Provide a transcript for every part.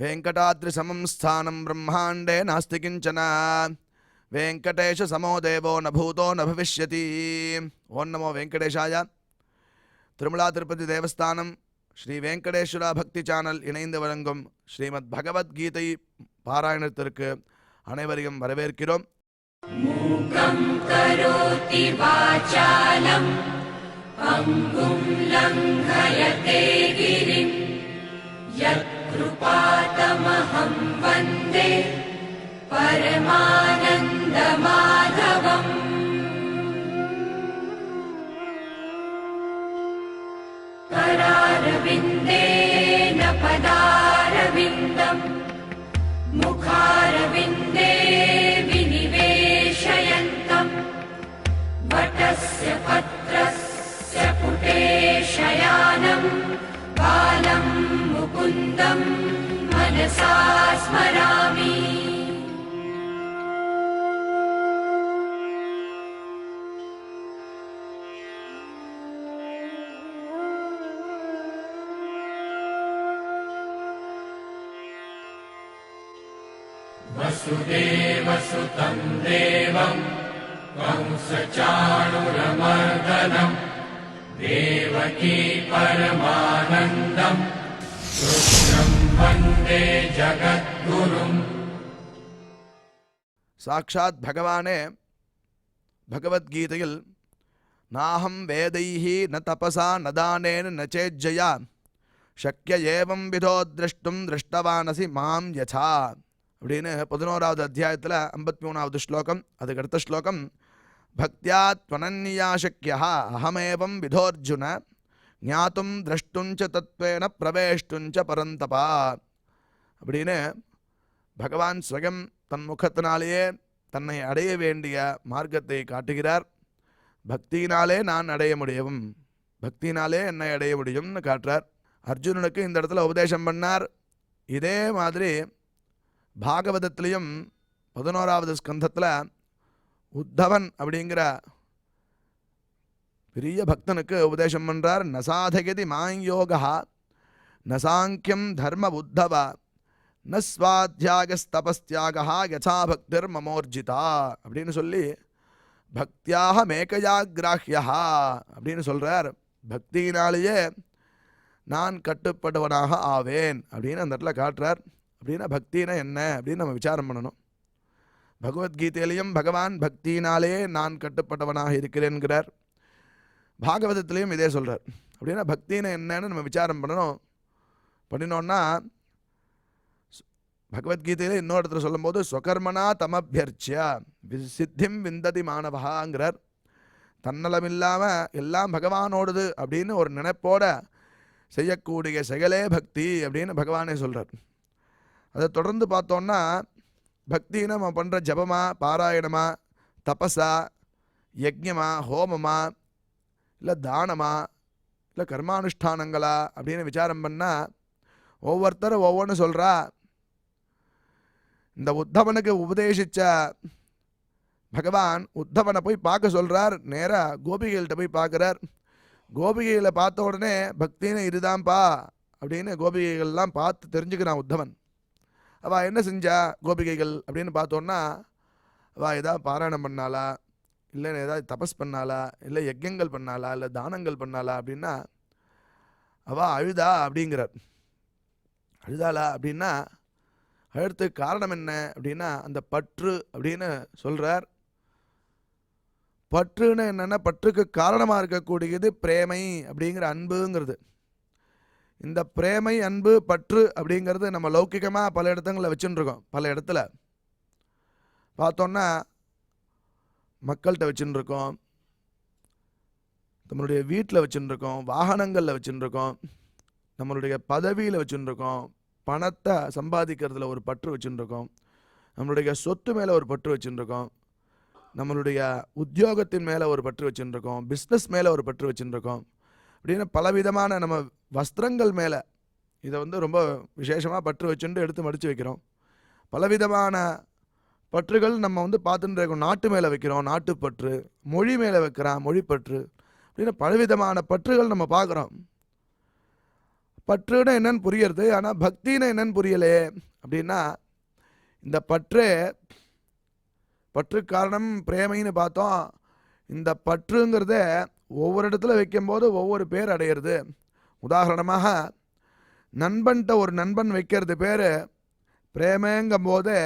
वेंकटाद्रिसमं स्थानं ब्रह्मांडे नास्ति किंचन वेंकटेश समो देवो न भूतो न भविष्यति। ओं नमो वेंकटेशाय। तिरुमला तिरुपति देवस्थानम श्री वेंकटेश्वरा भक्ति चैनल इணைந்து வழங்கும் ஸ்ரீமத் பகவத்கீதை பாராயணத்திற்கு அனைவரையும் வரவேற்கிறோம். மூகம் கரோதி வாசாலம் அங்கும் லங்கயதே கிரிம் யத்கிருபாதமஹம் வந்தே பரமானந்த மாதவம். करारविन्देन पदारविन्दम् मुखारविन्दे विनिवेशयन्तम् वटस्य पत्रस्य पुटे शयानम् बालं मुकुन्दम् मनसा स्मरामि. वसुदेवसुतं देवं कंसचाणूरमर्दनं देवकी परमानन्दं कृष्णं वन्दे जगद्गुरुम्. साक्षात् भगवाने भगवद्गीतयिल नाहं वेदैः न तपसा न दानेन न चेज्जया शक्य एवं विधो द्रष्टुं दृष्टवानसि मां यथा அப்படின்னு 11வது அத்தியாயத்தில் 53வது ஸ்லோகம். அதுக்கு அடுத்த ஸ்லோகம் பக்தியா த்வனன்யா சக்யா அஹமேவம் விதோர்ஜுன ஞாத்தும் திரஷ்டுஞ்ச தத்வேன பிரவேஷ்டுஞ்ச பரந்தபா அப்படின்னு பகவான் ஸ்வயம் தன் முகத்தினாலேயே தன்னை அடைய வேண்டிய மார்க்கத்தை காட்டுகிறார். பக்தியினாலே நான் அடைய முடியும், பக்தியினாலே என்னை அடைய முடியும்னு காட்டுறார். அர்ஜுனனுக்கு இந்த இடத்துல உபதேசம் பண்ணார். இதே மாதிரி பாகவதத்திலையும் 11வது ஸ்கந்தத்தில் உத்தவன் அப்படிங்கிற பெரிய பக்தனுக்கு உபதேசம் பண்ணுறார். நசாதகதி மாயோகா நசாங்கியம் தர்ம உத்தவ ந ஸ்வாத்தியாகஸ்தபஸ்தியாகா யசா பக்திர் மமோர்ஜிதா அப்படின்னு சொல்லி பக்தியாக மேகயாகிராஹ்யா அப்படின்னு சொல்கிறார். பக்தியினாலேயே நான் கட்டுப்படுவனாக ஆவேன் அப்படின்னு அந்த இடத்துல காட்டுறார். அப்படின்னா பக்தினா என்ன அப்படின்னு நம்ம விசாரம் பண்ணணும். பகவத்கீதையிலையும் பகவான் பக்தியினாலே நான் கட்டுப்பட்டவனாக இருக்கிறேன்கிறார். பாகவதத்திலையும் இதே சொல்கிறார். அப்படின்னா பக்தினா என்னன்னு நம்ம விசாரம் பண்ணணும். பண்ணினோன்னா பகவத்கீதையில் இன்னொரு இடத்துல சொல்லும்போது ஸ்வகர்மனா தமபியர்ச்சியா சித்திம் விந்ததி மாணவகாங்கிறார். தன்னலம் இல்லாமல் எல்லாம் பகவானோடுது அப்படின்னு ஒரு நினைப்போட செய்யக்கூடிய செயலே பக்தி அப்படின்னு பகவானே சொல்கிறார். அதை தொடர்ந்து பார்த்தோன்னா பக்தின்னு நம்ம பண்ணுற ஜபமா பாராயணமா தபஸா யஜ்ஞமா ஹோமமா இல்லை தானமா இல்லை கர்மானுஷ்டானங்களா அப்படின்னு விசாரம் பண்ணால் ஒவ்வொருத்தரும் ஒவ்வொன்று சொல்கிறா. இந்த உத்தவனுக்கு உபதேசித்த பகவான் உத்தவனை போய் பார்க்க சொல்கிறார். நேராக கோபிகைகள்கிட்ட போய் பார்க்குறார். கோபிகைகளை பார்த்த உடனே பக்தின்னு இதுதான்ப்பா அப்படின்னு கோபிகைகள்லாம் பார்த்து தெரிஞ்சுக்கிறான் உத்தவன். அவள் என்ன செஞ்சா கோபிகைகள் அப்படின்னு பார்த்தோன்னா அவள் ஏதாவது பாராயணம் பண்ணாளா, இல்லை ஏதாவது தபஸ் பண்ணாளா, இல்லை யஜ்யங்கள் பண்ணாளா, இல்லை தானங்கள் பண்ணாளா அப்படின்னா அவள் அழுதா அப்படிங்கிறார். அழுதாளா அப்படின்னா அழுறதுக்கு காரணம் என்ன அப்படின்னா அந்த பற்று அப்படின்னு சொல்கிறார். பற்றுன்னு என்னென்னா பற்றுக்கு காரணமாக இருக்கக்கூடியது பிரேமை அப்படிங்கிற அன்புங்கிறது. இந்த பிரேமை அன்பு பற்று அப்படிங்கிறது நம்ம லௌகிகமாக பல இடத்துங்களில் வச்சுட்டுருக்கோம். பல இடத்துல பார்த்தோன்னா மக்கள்கிட்ட வச்சுட்டுருக்கோம், நம்மளுடைய வீட்டில் வச்சுட்டுருக்கோம், வாகனங்களில் வச்சுட்டுருக்கோம், நம்மளுடைய பதவியில் வச்சுட்டுருக்கோம், பணத்தை சம்பாதிக்கிறதுல ஒரு பற்று வச்சுட்டுருக்கோம், நம்மளுடைய சொத்து மேலே ஒரு பற்று வச்சுட்டுருக்கோம், நம்மளுடைய உத்தியோகத்தின் மேலே ஒரு பற்று வச்சுட்டுருக்கோம், பிஸ்னஸ் மேலே ஒரு பற்று வச்சுட்டுருக்கோம். அப்படின்னு பலவிதமான நம்ம வஸ்திரங்கள் மேலே இதை ரொம்ப விசேஷமாக பற்று வச்சுட்டு எடுத்து மடித்து வைக்கிறோம். பலவிதமான பற்றுகள் நம்ம பார்த்துட்டு இருக்கோம். நாட்டு மேலே வைக்கிறோம், நாட்டுப்பற்று, மொழி மேலே வைக்கிறோம், மொழிப்பற்று, அப்படின்னு பலவிதமான பற்றுகள் நம்ம பார்க்குறோம். பற்றுன்னா என்னன்னு புரியறது, ஆனால் பக்தின்னு என்னன்னு புரியலே அப்படின்னா, இந்த பற்று காரணம் பிரேமைன்னு பார்த்தோம். இந்த பற்றுங்கிறத ஒவ்வொரு இடத்துல வைக்கும்போது ஒவ்வொரு பேர் அடையிறது. உதாரணமாக நண்பன்கிட்ட ஒரு நண்பன் வைக்கிறது பேர் பிரேமைங்கும் போதே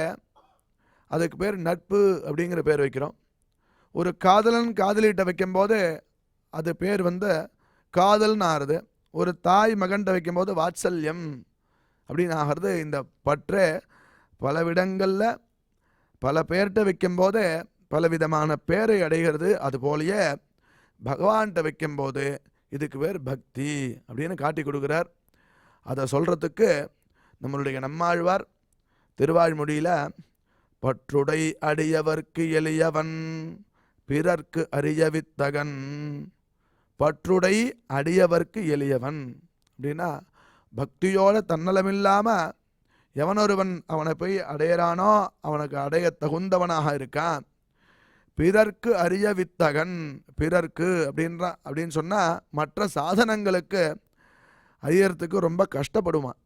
அதுக்கு பேர் நட்பு அப்படிங்கிற பேர் வைக்கிறோம். ஒரு காதலன் காதலிகிட்ட வைக்கும்போது அது பேர் காதல்னு ஆறுது. ஒரு தாய் மகன்கிட்ட வைக்கும்போது வாத்சல்யம் அப்படின்னு ஆகிறது. இந்த பற்று பல விடங்களில் பல பேர்கிட்ட வைக்கும்போது பலவிதமான பேரை அடைகிறது. அதுபோலயே பகவான்கிட்ட வைக்கும்போது இதுக்கு பேர் பக்தி அப்படின்னு காட்டி கொடுக்குறார். அதை சொல்கிறதுக்கு நம்மளுடைய நம்மாழ்வார் திருவாழ்மொழியில் பற்றுடை அடியவர்க்கு எளியவன் பிறர்க்கு அறியவித்தகன், பற்றுடை அடியவர்க்கு எளியவன் அப்படின்னா பக்தியோட தன்னலமில்லாமல் எவனொருவன் அவனை போய் அடையிறானோ அவனுக்கு அடைய தகுந்தவனாக இருக்கான். பிறர்க்கு அறிய வித்தகன், பிறர்க்கு அப்படின்னு சொன்னால் மற்ற சாதனங்களுக்கு அறியறதுக்கு ரொம்ப கஷ்டப்படுவான்.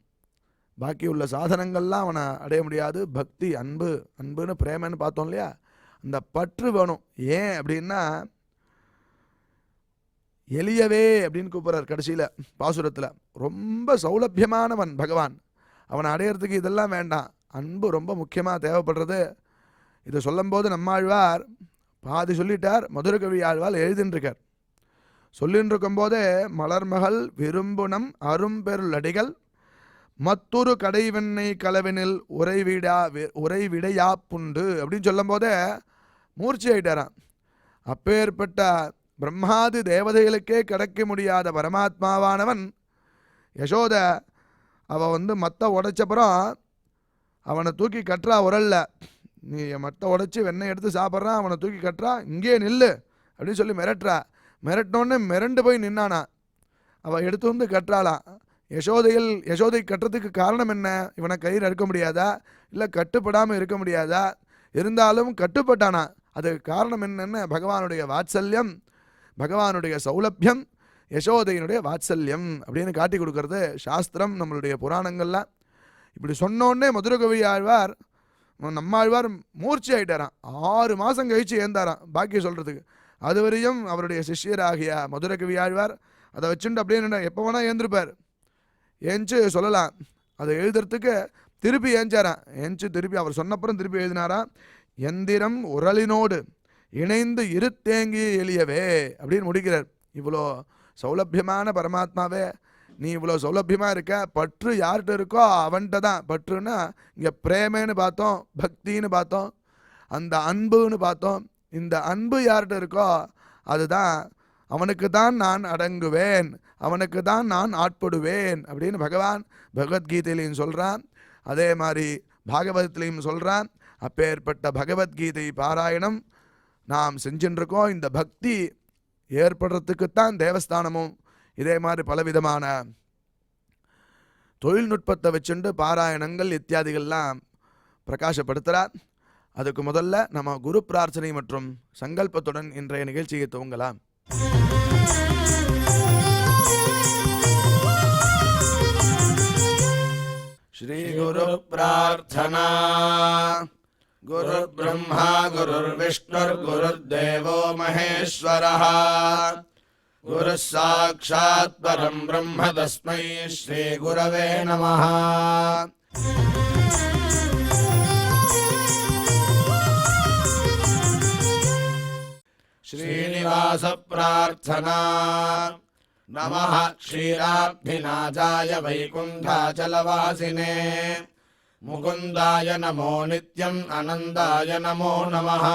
பாக்கி உள்ள சாதனங்கள்லாம் அவனை அடைய முடியாது. பக்தி அன்புன்னு பிரேமன்னு பார்த்தோம் இல்லையா, அந்த பற்று வேணும். ஏன் அப்படின்னா எளியவே அப்படின்னு கூப்பிட்றார் கடைசியில் பாசுரத்தில். ரொம்ப சௌலபியமானவன் பகவான், அவனை அடையிறதுக்கு இதெல்லாம் வேண்டாம், அன்பு ரொம்ப முக்கியமாக தேவைப்படுறது. இதை சொல்லும்போது நம்மாழ்வார் பாதி சொல்லிட்டார், மதுரகவி ஆழ்வார் எழுதின்றிருக்கார். சொல்லின்னு இருக்கும்போதே மலர்மகள் விரும்புனம் அரும்பெருளடிகள் மத்தொரு கடைவெண்ணை கலவினில் உறைவிடையா புண்டு அப்படின்னு சொல்லும் போதே மூர்ச்சி ஆயிட்டாராம். அப்பேற்பட்ட பிரம்மாதி தேவதைகளுக்கே கிடைக்க முடியாத பரமாத்மாவானவன் யசோத அவள் மத்த உடைச்சப்புறம் அவனை தூக்கி கட்டுறா உரல்ல. நீ மத்த உடைச்சி வெண்ணெய் எடுத்து சாப்பிட்றான், அவனை தூக்கி கட்டுறா, இங்கே நில்லு அப்படின்னு சொல்லி மிரட்டுறா. மிரட்டினோடனே மிரண்டு போய் நின்னானா. அவள் எடுத்து கட்டுறாளாம். யசோதை கட்டுறதுக்கு காரணம் என்ன? இவனை கயிறு அறுக்க முடியாதா, இல்லை கட்டுப்படாமல் இருக்க முடியாதா? இருந்தாலும் கட்டுப்பட்டானா. அதுக்கு காரணம் என்னென்ன? பகவானுடைய வாத்சல்யம், பகவானுடைய சௌலபியம், யசோதையினுடைய வாத்சல்யம் அப்படின்னு காட்டி கொடுக்கறது சாஸ்திரம், நம்மளுடைய புராணங்கள்லாம். இப்படி சொன்னோடனே மதுரகவி ஆழ்வார் நம்மாழ்வார் மூர்ச்சி ஆகிட்டாராம். 6 மாதம் கழித்து ஏந்தாராம் பாக்கி சொல்கிறதுக்கு. அதுவரையும் அவருடைய சிஷ்யராகிய மதுரகவி ஆழ்வார் அதை வச்சுட்டு அப்படியே எப்போ வேணால் ஏந்திருப்பார். ஏஞ்சு சொல்லலாம். அதை எழுதுறதுக்கு திருப்பி ஏஞ்சாராம். ஏஞ்சு திருப்பி அவர் சொன்னப்புறம் திருப்பி எழுதினாராம். எந்திரம் உரலினோடு இணைந்து இருத்தேங்கிய எளியவே அப்படின்னு முடிக்கிறார். இவ்வளோ சௌலபியமான பரமாத்மாவே, நீ இவ்வளோ சௌலபியமாக இருக்க, பற்று யார்கிட்ட இருக்கோ அவன்கிட்ட தான். பற்றுன்னா இங்கே பிரேமன்னு பார்த்தோம், பக்தின்னு பார்த்தோம், அந்த அன்புன்னு பார்த்தோம். இந்த அன்பு யார்கிட்ட இருக்கோ அதுதான், அவனுக்கு தான் நான் அடங்குவேன், அவனுக்கு தான் நான் ஆட்படுவேன் அப்படின்னு பகவான் பகவத்கீதையிலையும் சொல்கிறான். அதே மாதிரி பாகவதத்திலையும் சொல்கிறான். அப்பேற்பட்ட பகவத்கீதை பாராயணம் நாம் செஞ்சுருக்கோம். இந்த பக்தி ஏற்படுறதுக்குத்தான் தேவஸ்தானமும் இதே மாதிரி பலவிதமான தொழில்நுட்பத்தை வச்சுண்டு பாராயணங்கள் இத்தியாதிகள்லாம் பிரகாசப்படுத்துகிறார். அதுக்கு முதல்ல நம்ம குரு பிரார்த்தனை மற்றும் சங்கல்பத்துடன் இன்றைய நிகழ்ச்சியை துவங்கலாம். ஸ்ரீ குரு பிரார்த்தனா. குரு பிரம்மா குருர் விஷ்ணுர் குருர்தேவோ மகேஸ்வரः குரு சாக்ஷாத் பரம் பிரம்ம தஸ்மை ஸ்ரீ குரவே நமः. ஸ்ரீனிவாச பிரார்த்தனா. நமः க்ஷீராப்திநாதாய வைகுண்டாச்சலவாசினே முகுந்தாய நமோ நித்யம் அனந்தாய நமோ நமः.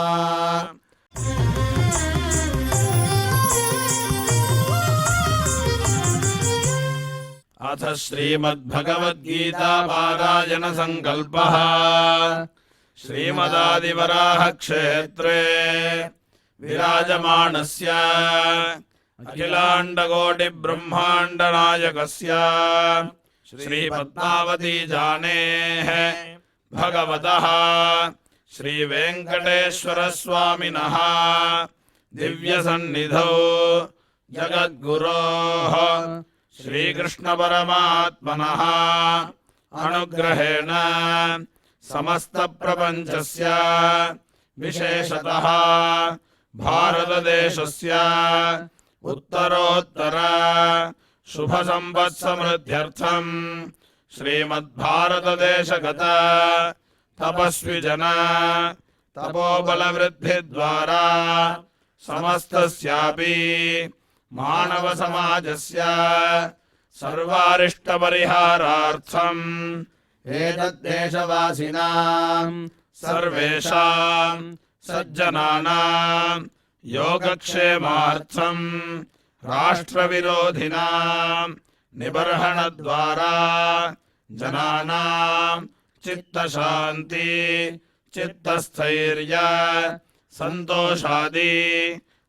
अथ श्रीमद्भगवद्गीता पारायण संकल्पः. श्रीमदादिवराह क्षेत्रे विराजमानस्य अखिलाण्डकोटि ब्रह्माण्ड नायकस्य श्रीपद्मावती जानेः भगवतः श्रीवेङ्कटेश्वर स्वामिनः दिव्यसन्निधौ जगद्गुरोः श्रीकृष्णपरमात्मनः अनुग्रहेण समस्तप्रपञ्चस्य विशेषतः भारतदेशस्य उत्तरोत्तर शुभसम्पत्समृद्ध्यर्थम् श्रीमद्भारतदेशगत तपस्विजन तपोबलवृद्धिद्वारा समस्तस्यापि मानवसमाजस्य सर्वारिष्टपरिहारार्थम् एतद्देशवासिनां सर्वेषां सज्जनानां योगक्षेमार्थम् राष्ट्रविरोधिनां निबर्हणद्वारा जनानां चित्तशान्ति चित्तस्थैर्य सन्तोषादि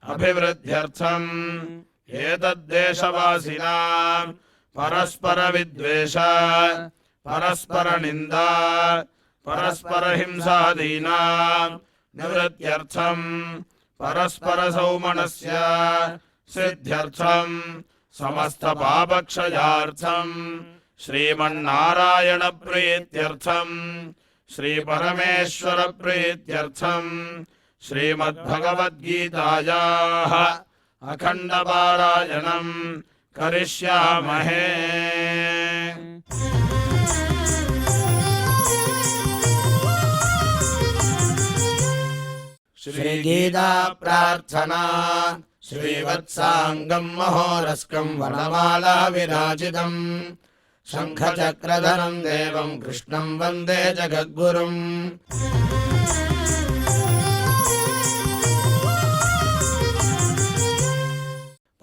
अभिवृद्ध्यर्थम् एतद्देशवासिनां परस्परविद्वेष परस्परनिन्दा परस्परहिंसादीनां निवृत्त्यर्थम् परस्परसौमनस्य सिद्ध्यर्थम् समस्तपापक्षयार्थम् श्रीमन्नारायणप्रीत्यर्थम् श्रीपरमेश्वरप्रीत्यर्थम् श्रीमद्भगवद्गीतायाः अखण्डपारायणम् करिष्यामहे। श्रीगीता प्रार्थना श्रीवत्साङ्गम् महोरस्कम् वनमाला विराजितम् शङ्खचक्रधरम् देवम् कृष्णम् वन्दे जगद्गुरुम्।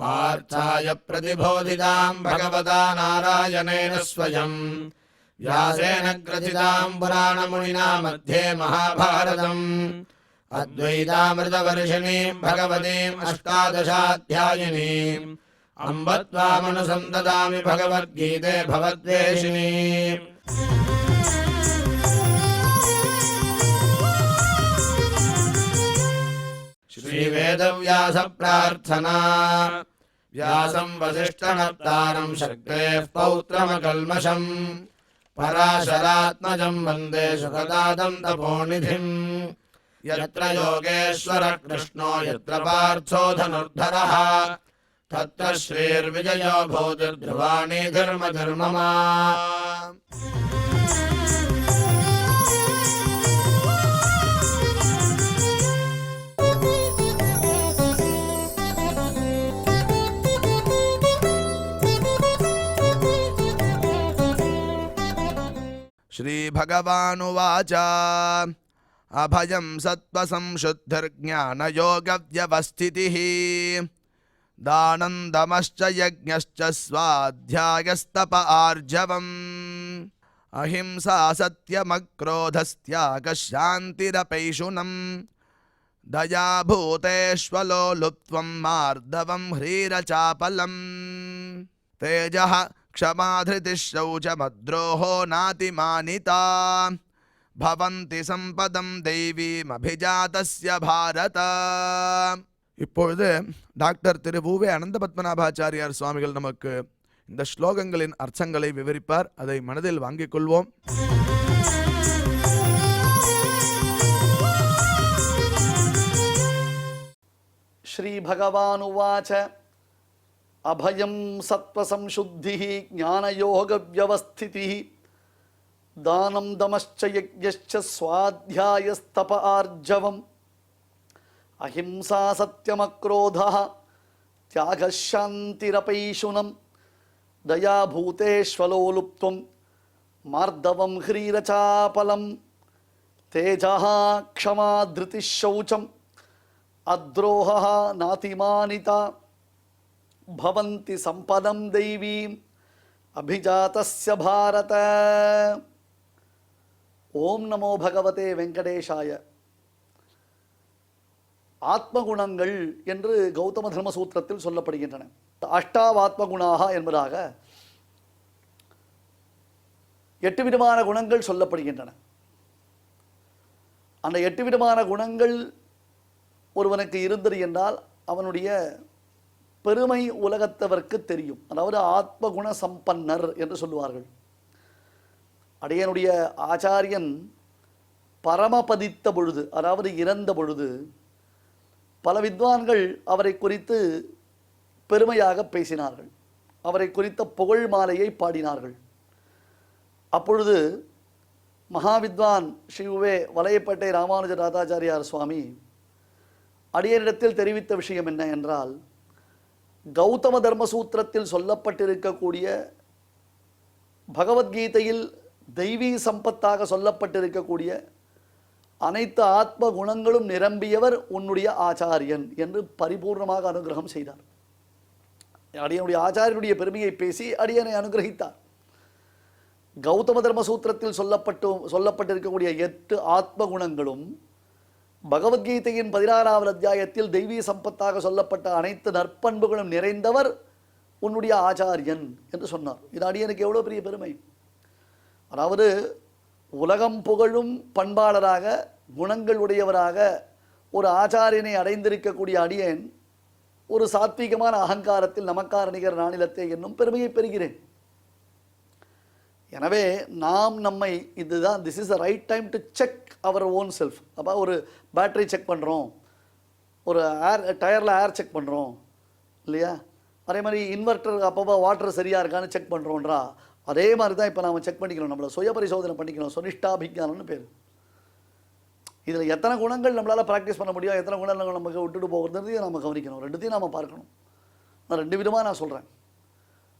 पार्थाय प्रतिबोधिताम् भगवता नारायणेन स्वयम् व्यासेन ग्रथिताम् पुराणमुनिना मध्ये महाभारतम् अद्वैतामृतवर्षिणीम् भगवतीम् अष्टादशाध्यायिनीम् अम्ब त्वामनुसन्ददामि भगवद्गीते भवद्वेषिणीम्। श्रीवेदव्यास प्रार्थना व्यासम् वसिष्ठनप्तारम् शक्तेः पौत्रमकल्मषम् पराशरात्मजम् वन्दे सुखदातम् तपोनिधिम्। यत्र योगेश्वरः कृष्णो यत्र पार्थो धनुर्धरः तत्र श्रीर्विजयो भूतिर्ध्रुवाणि धर्मधर्ममा। श्रीभगवानुवाच अभयं सत्त्वसंशुद्धिर्ज्ञानयोगव्यवस्थितिः दानं दमश्च यज्ञश्च स्वाध्यायस्तप आर्जवम् अहिंसा सत्यमक्रोधस्त्यागः शान्तिरपैशुनम् दया भूतेष्वलो लुप्त्वं मार्दवं ह्रीरचापलम् तेजः क्षमा धृतिः शौचमद्रोहो नातिमानिता भवन्ति சம்பதம் தெய்வீம் அபிஜாதஸ்ய பாரத. இப்பொழுது டாக்டர் திரு வு.வே. அனந்த பத்மநாபாச்சாரியார் சுவாமிகள் நமக்கு இந்த ஸ்லோகங்களின் அர்த்தங்களை விவரிப்பார். அதை மனதில் வாங்கிக் கொள்வோம். श्री भगवानुवाच अभयं सत्त्वसंशुद्धिः ज्ञानयोगव्यवस्थितिः दानं दमश्च यज्ञश्च स्वाध्यायस्तप आर्जवम् अहिंसा सत्यमक्रोधः त्यागः शान्तिरपैशुनम् दया भूतेष्वलोलुप्त्वं मार्दवं ह्रीरचापलम् तेजः क्षमा धृतिः शौचम् अद्रोहः नातिमानिता भवन्ति सम्पदं दैवीम् अभिजातस्य भारत. ஓம் நமோ பகவதே வெங்கடேஷாய. ஆத்மகுணங்கள் என்று கௌதம தர்மசூத்திரத்தில் சொல்லப்படுகின்றன. அஷ்டாவாத்மகுணாக என்பதாக 8 விதமான குணங்கள் சொல்லப்படுகின்றன. அந்த 8 விதமான குணங்கள் ஒருவனுக்கு இருந்தது என்றால் அவனுடைய பெருமை உலகத்தவர்க்கு தெரியும். அதாவது ஆத்மகுண சம்பன்னர் என்று சொல்லுவார்கள். அடியனுடைய ஆச்சாரியன் பரமபதித்த பொழுது, அதாவது இறந்த பொழுது, பல வித்வான்கள் அவரை குறித்து பெருமையாக பேசினார்கள். அவரை குறித்த புகழ் மாலையை பாடினார்கள். அப்பொழுது மகாவித்வான் ஸ்ரீ வலையப்பேட்டை ராமானுஜ ராதாச்சாரியார் சுவாமி அடியனிடத்தில் தெரிவித்த விஷயம் என்ன என்றால், கௌதம தர்மசூத்திரத்தில் சொல்லப்பட்டிருக்கக்கூடிய பகவத்கீதையில் தெய்வீ சம்பத்தாக சொல்லப்பட்டிருக்கக்கூடிய அனைத்து ஆத்ம குணங்களும் நிரம்பியவர் உன்னுடைய ஆச்சாரியன் என்று பரிபூர்ணமாக அனுகிரகம் செய்தார். அடியனுடைய ஆச்சாரியனுடைய பெருமையை பேசி அடியனை அனுகிரகித்தார். கௌதம தர்மசூத்திரத்தில் சொல்லப்பட்டிருக்கக்கூடிய 8 ஆத்ம குணங்களும் பகவத்கீதையின் 16வது அத்தியாயத்தில் தெய்வீ சம்பத்தாக சொல்லப்பட்ட அனைத்து நற்பண்புகளும் நிறைந்தவர் உன்னுடைய ஆச்சாரியன் என்று சொன்னார். இது அடியனுக்கு எவ்வளோ பெரிய பெருமை! அதாவது உலகம் புகழும் பண்பாளராக, குணங்கள் உடையவராக ஒரு ஆச்சாரியனை அடைந்திருக்கக்கூடிய அடியேன் ஒரு சாத்வீகமான அகங்காரத்தில் நமக்கார நிகர் நானிலத்தை என்னும் பெருமையை பெறுகிறேன். எனவே நாம் நம்மை இதுதான், this is the right time to check our own self. அப்போ ஒரு பேட்டரி செக் பண்ணுறோம், ஒரு டயரில் ஏர் செக் பண்ணுறோம் இல்லையா, அதே மாதிரி இன்வெர்டர் அப்பப்போ வாட்டர் சரியாக இருக்கான்னு செக் பண்ணுறோன்றா, அதே மாதிரி தான் இப்போ நாம் செக் பண்ணிக்கணும், நம்மளை சுய பரிசோதனை பண்ணிக்கணும். சுனிஷ்டாபிஜானம்னு பேர். இதில் எத்தனை குணங்கள் நம்மளால் ப்ராக்டிஸ் பண்ண முடியும், எத்தனை குணங்கள் நமக்கு விட்டுட்டு போகிறதையும் நம்ம கவனிக்கணும். ரெண்டுத்தையும் நாம் பார்க்கணும். நான் 2 விதமாக நான் சொல்கிறேன்.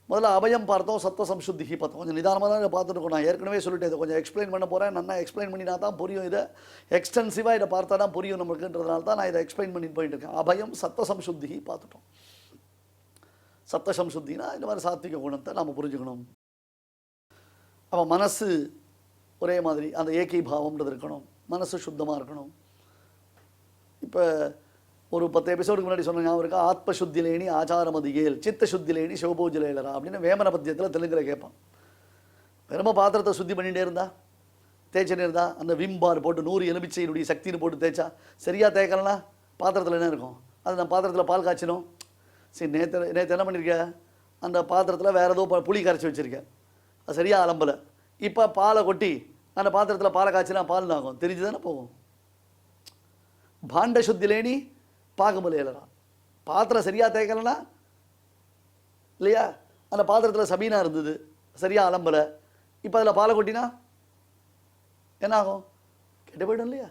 முதல்ல அபயம் பார்த்தோம், சத்வ சம்சுத்திகி பார்த்தோம். கொஞ்சம் நிதானமாக தான் இதை பார்த்துட்டு இருக்கோம். நான் ஏற்கனவே சொல்லிட்டேன், இதை கொஞ்சம் எக்ஸ்பிளைன் பண்ண போகிறேன். நல்லா எக்ஸ்பிளைன் பண்ணினா தான் புரியும். இதை எக்ஸ்டென்சிவாக இதை பார்த்தா தான் புரியும் நமக்குன்றதுனால தான் நான் இதை எக்ஸ்பிளைன் பண்ணிட்டு போயிட்டு இருக்கேன். அபயம் சத்வ சம்சுத்திகி பார்த்துட்டோம். சத்வ சம்சுத்தினா இந்த மாதிரி சாத்விக குணத்தை நாம் புரிஞ்சுக்கணும். அப்போ மனசு ஒரே மாதிரி அந்த ஏகை பாவம்ன்றது இருக்கணும், மனசு சுத்தமாக இருக்கணும். இப்போ ஒரு 10 எபிசோடுக்கு முன்னாடி சொன்ன ஞாபகம் இருக்கா, ஆத்ம சுத்திலேனி ஆச்சாரமதிகேல் சித்த சுத்திலேனி சிவபூஜிலேலரா அப்படின்னு வேமன பத்தியத்தில் தெலுங்கில் கேட்பான். வெறும பாத்திரத்தை சுத்தி பண்ணிகிட்டே இருந்தா, தேய்ச்சினே இருந்தா, அந்த விம் பார் போட்டு 100 எலுமிச்சையினுடைய சக்தின்னு போட்டு தேய்ச்சா சரியாக தேய்க்கலன்னா பாத்திரத்தில் என்ன இருக்கும்? அது நான் பாத்திரத்தில் பால் காய்ச்சினோம். சரி, நேற்று என்ன பண்ணியிருக்கேன், அந்த பாத்திரத்தில் வேறு ஏதோ புளி கரைச்சி வச்சுருக்கேன், அது சரியாக அலம்பலை. இப்போ பாலை கொட்டி அந்த பாத்திரத்தில் பாலை காய்ச்சினா பால் ஆகும், தெரிஞ்சு தானே போகும். பாண்ட சுத்திலேனி பாகமுலையலரா, பாத்திரம் சரியாக தேய்க்கலனா இல்லையா, அந்த பாத்திரத்தில் சபீனா இருந்தது, சரியாக அலம்பலை, இப்போ அதில் பாலை கொட்டினா என்ன ஆகும்? கெட்டு போய்டும் இல்லையா.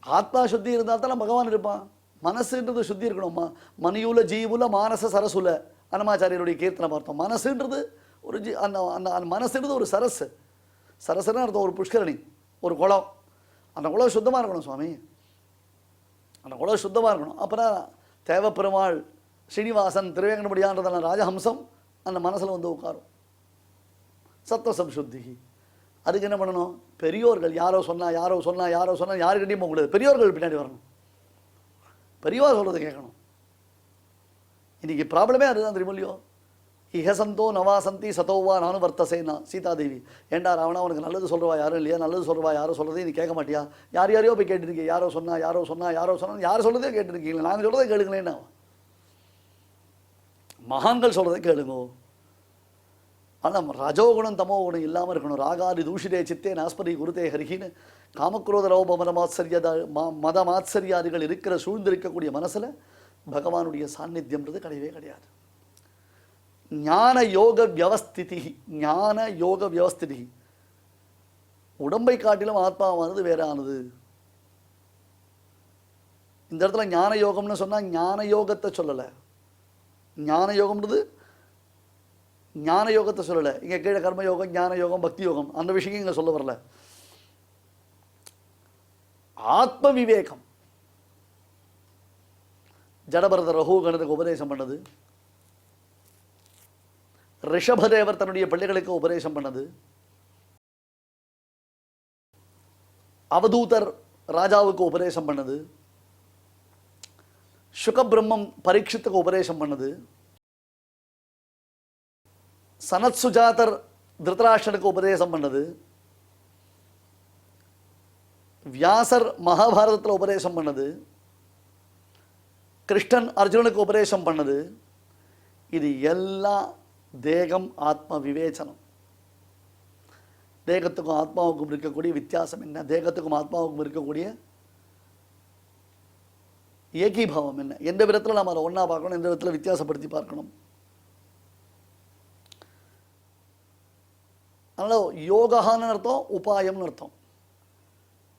ஆத்மா சுத்தி இருந்தால் தான் பகவான் இருப்பான். மனசுன்றது சுத்தி இருக்கணும்மா. மணியுல ஜீவுல மானச சரசுல அன்னமாச்சாரியருடைய கீர்த்தனை பார்த்தோம். மனசுன்றது ஒரு அந்த அந்த மனசுன்றது ஒரு சரஸ். சரஸ்னா அர்த்தம் ஒரு புஷ்கரணி, ஒரு குளம். அந்த குளம் சுத்தமாக இருக்கணும் சுவாமி, அந்த குளம் சுத்தமாக இருக்கணும். அப்புறம் தேவப்பெருமாள் ஸ்ரீனிவாசன் திருவேங்கடமுடியான்றதான ராஜஹம்சம் அந்த மனசில் வந்து உட்காரும். சத்வசம் சுத்தி. அதுக்கு என்ன பண்ணணும்? பெரியோர்கள் யாரோ சொன்னா யாருக்கிட்டையும் போகக்கூடாது, பெரியோர்கள் பின்னாடி வரணும், பெரியவா சொல்கிறது கேட்கணும். இன்னைக்கு ப்ராப்ளமே அதுதான் தெரியுமில்லையோ. இஹசந்தோ நவாசந்தி சதோவா நானும் வர்த்தசேனா சீதாதேவி. ஏண்டா ராவணா, அவனுக்கு நல்லது சொல்கிறவா யாரும் இல்லையா, நல்லது சொல்கிறவா யாரும் சொல்கிறதே நீ கேட்க மாட்டியா, யாரையோ போய் கேட்டுருக்கீங்க, யாரோ சொன்னா யார் சொல்கிறதே கேட்டுருக்கீங்களா, நாங்கள் சொல்கிறதே கேளுங்களேன்னா. மகான்கள் சொல்கிறதே கேளுங்கோ. ஆனால் ரஜோகுணம் தமோ குணம் இல்லாமல் இருக்கணும். ராகாதி தூஷிதே சித்தே நாஸ்பதி குருதே ஹரிகின்னு காமக்ரோத ரௌப மத மாத்சரியாதிகள் இருக்கிற சூழ்ந்திருக்கக்கூடிய மனசில் பகவானுடைய சாநித்தியம்ன்றது கிடையவே கிடையாது. ஞான யோக வியவஸ்திதி, ஞான யோக வியவஸ்திதி. உடம்பை காட்டிலும் ஆத்மாவானது வேறானது. இந்த இடத்துல ஞான யோகம்னு சொன்னால் ஞான யோகத்தை சொல்லலை. ஞான யோகம்ன்றது ஞான யோகத்தை சொல்லலை. இங்கே கீழே கர்மயோகம், ஞான யோகம், பக்தி யோகம் அந்த விஷயம் இங்கே சொல்ல வரல. ஆத்ம விவேகம். ஜடபரத ரகுகணனுக்கு உபதேசம் பண்ணது, ரிஷபதேவர் தன்னுடைய பிள்ளைகளுக்கு உபதேசம் பண்ணது, அவதூதர் ராஜாவுக்கு உபதேசம் பண்ணது, சுகபிரம்மம் பரீட்சித்துக்கு உபதேசம் பண்ணது, சனத் சுஜாதர் திருதராஷ்டனுக்கு உபதேசம் பண்ணது, வியாசர் மகாபாரதத்தில் உபதேசம் பண்ணது, கிருஷ்ணன் அர்ஜுனனுக்கு உபதேசம் பண்ணது, இது எல்லாம் தேகம் ஆத்ம விவேச்சனம். தேகத்துக்கும் ஆத்மாவுக்கும் இருக்கக்கூடிய வித்தியாசம் என்ன, தேகத்துக்கும் ஆத்மாவுக்கும் இருக்கக்கூடிய ஏகீபாவம் என்ன, எந்த விதத்தில் நாம் அதை ஒன்றா பார்க்கணும், எந்த விதத்தில் வித்தியாசப்படுத்தி பார்க்கணும். அதனால் யோகான்னு அர்த்தம், உபாயம்னு அர்த்தம்.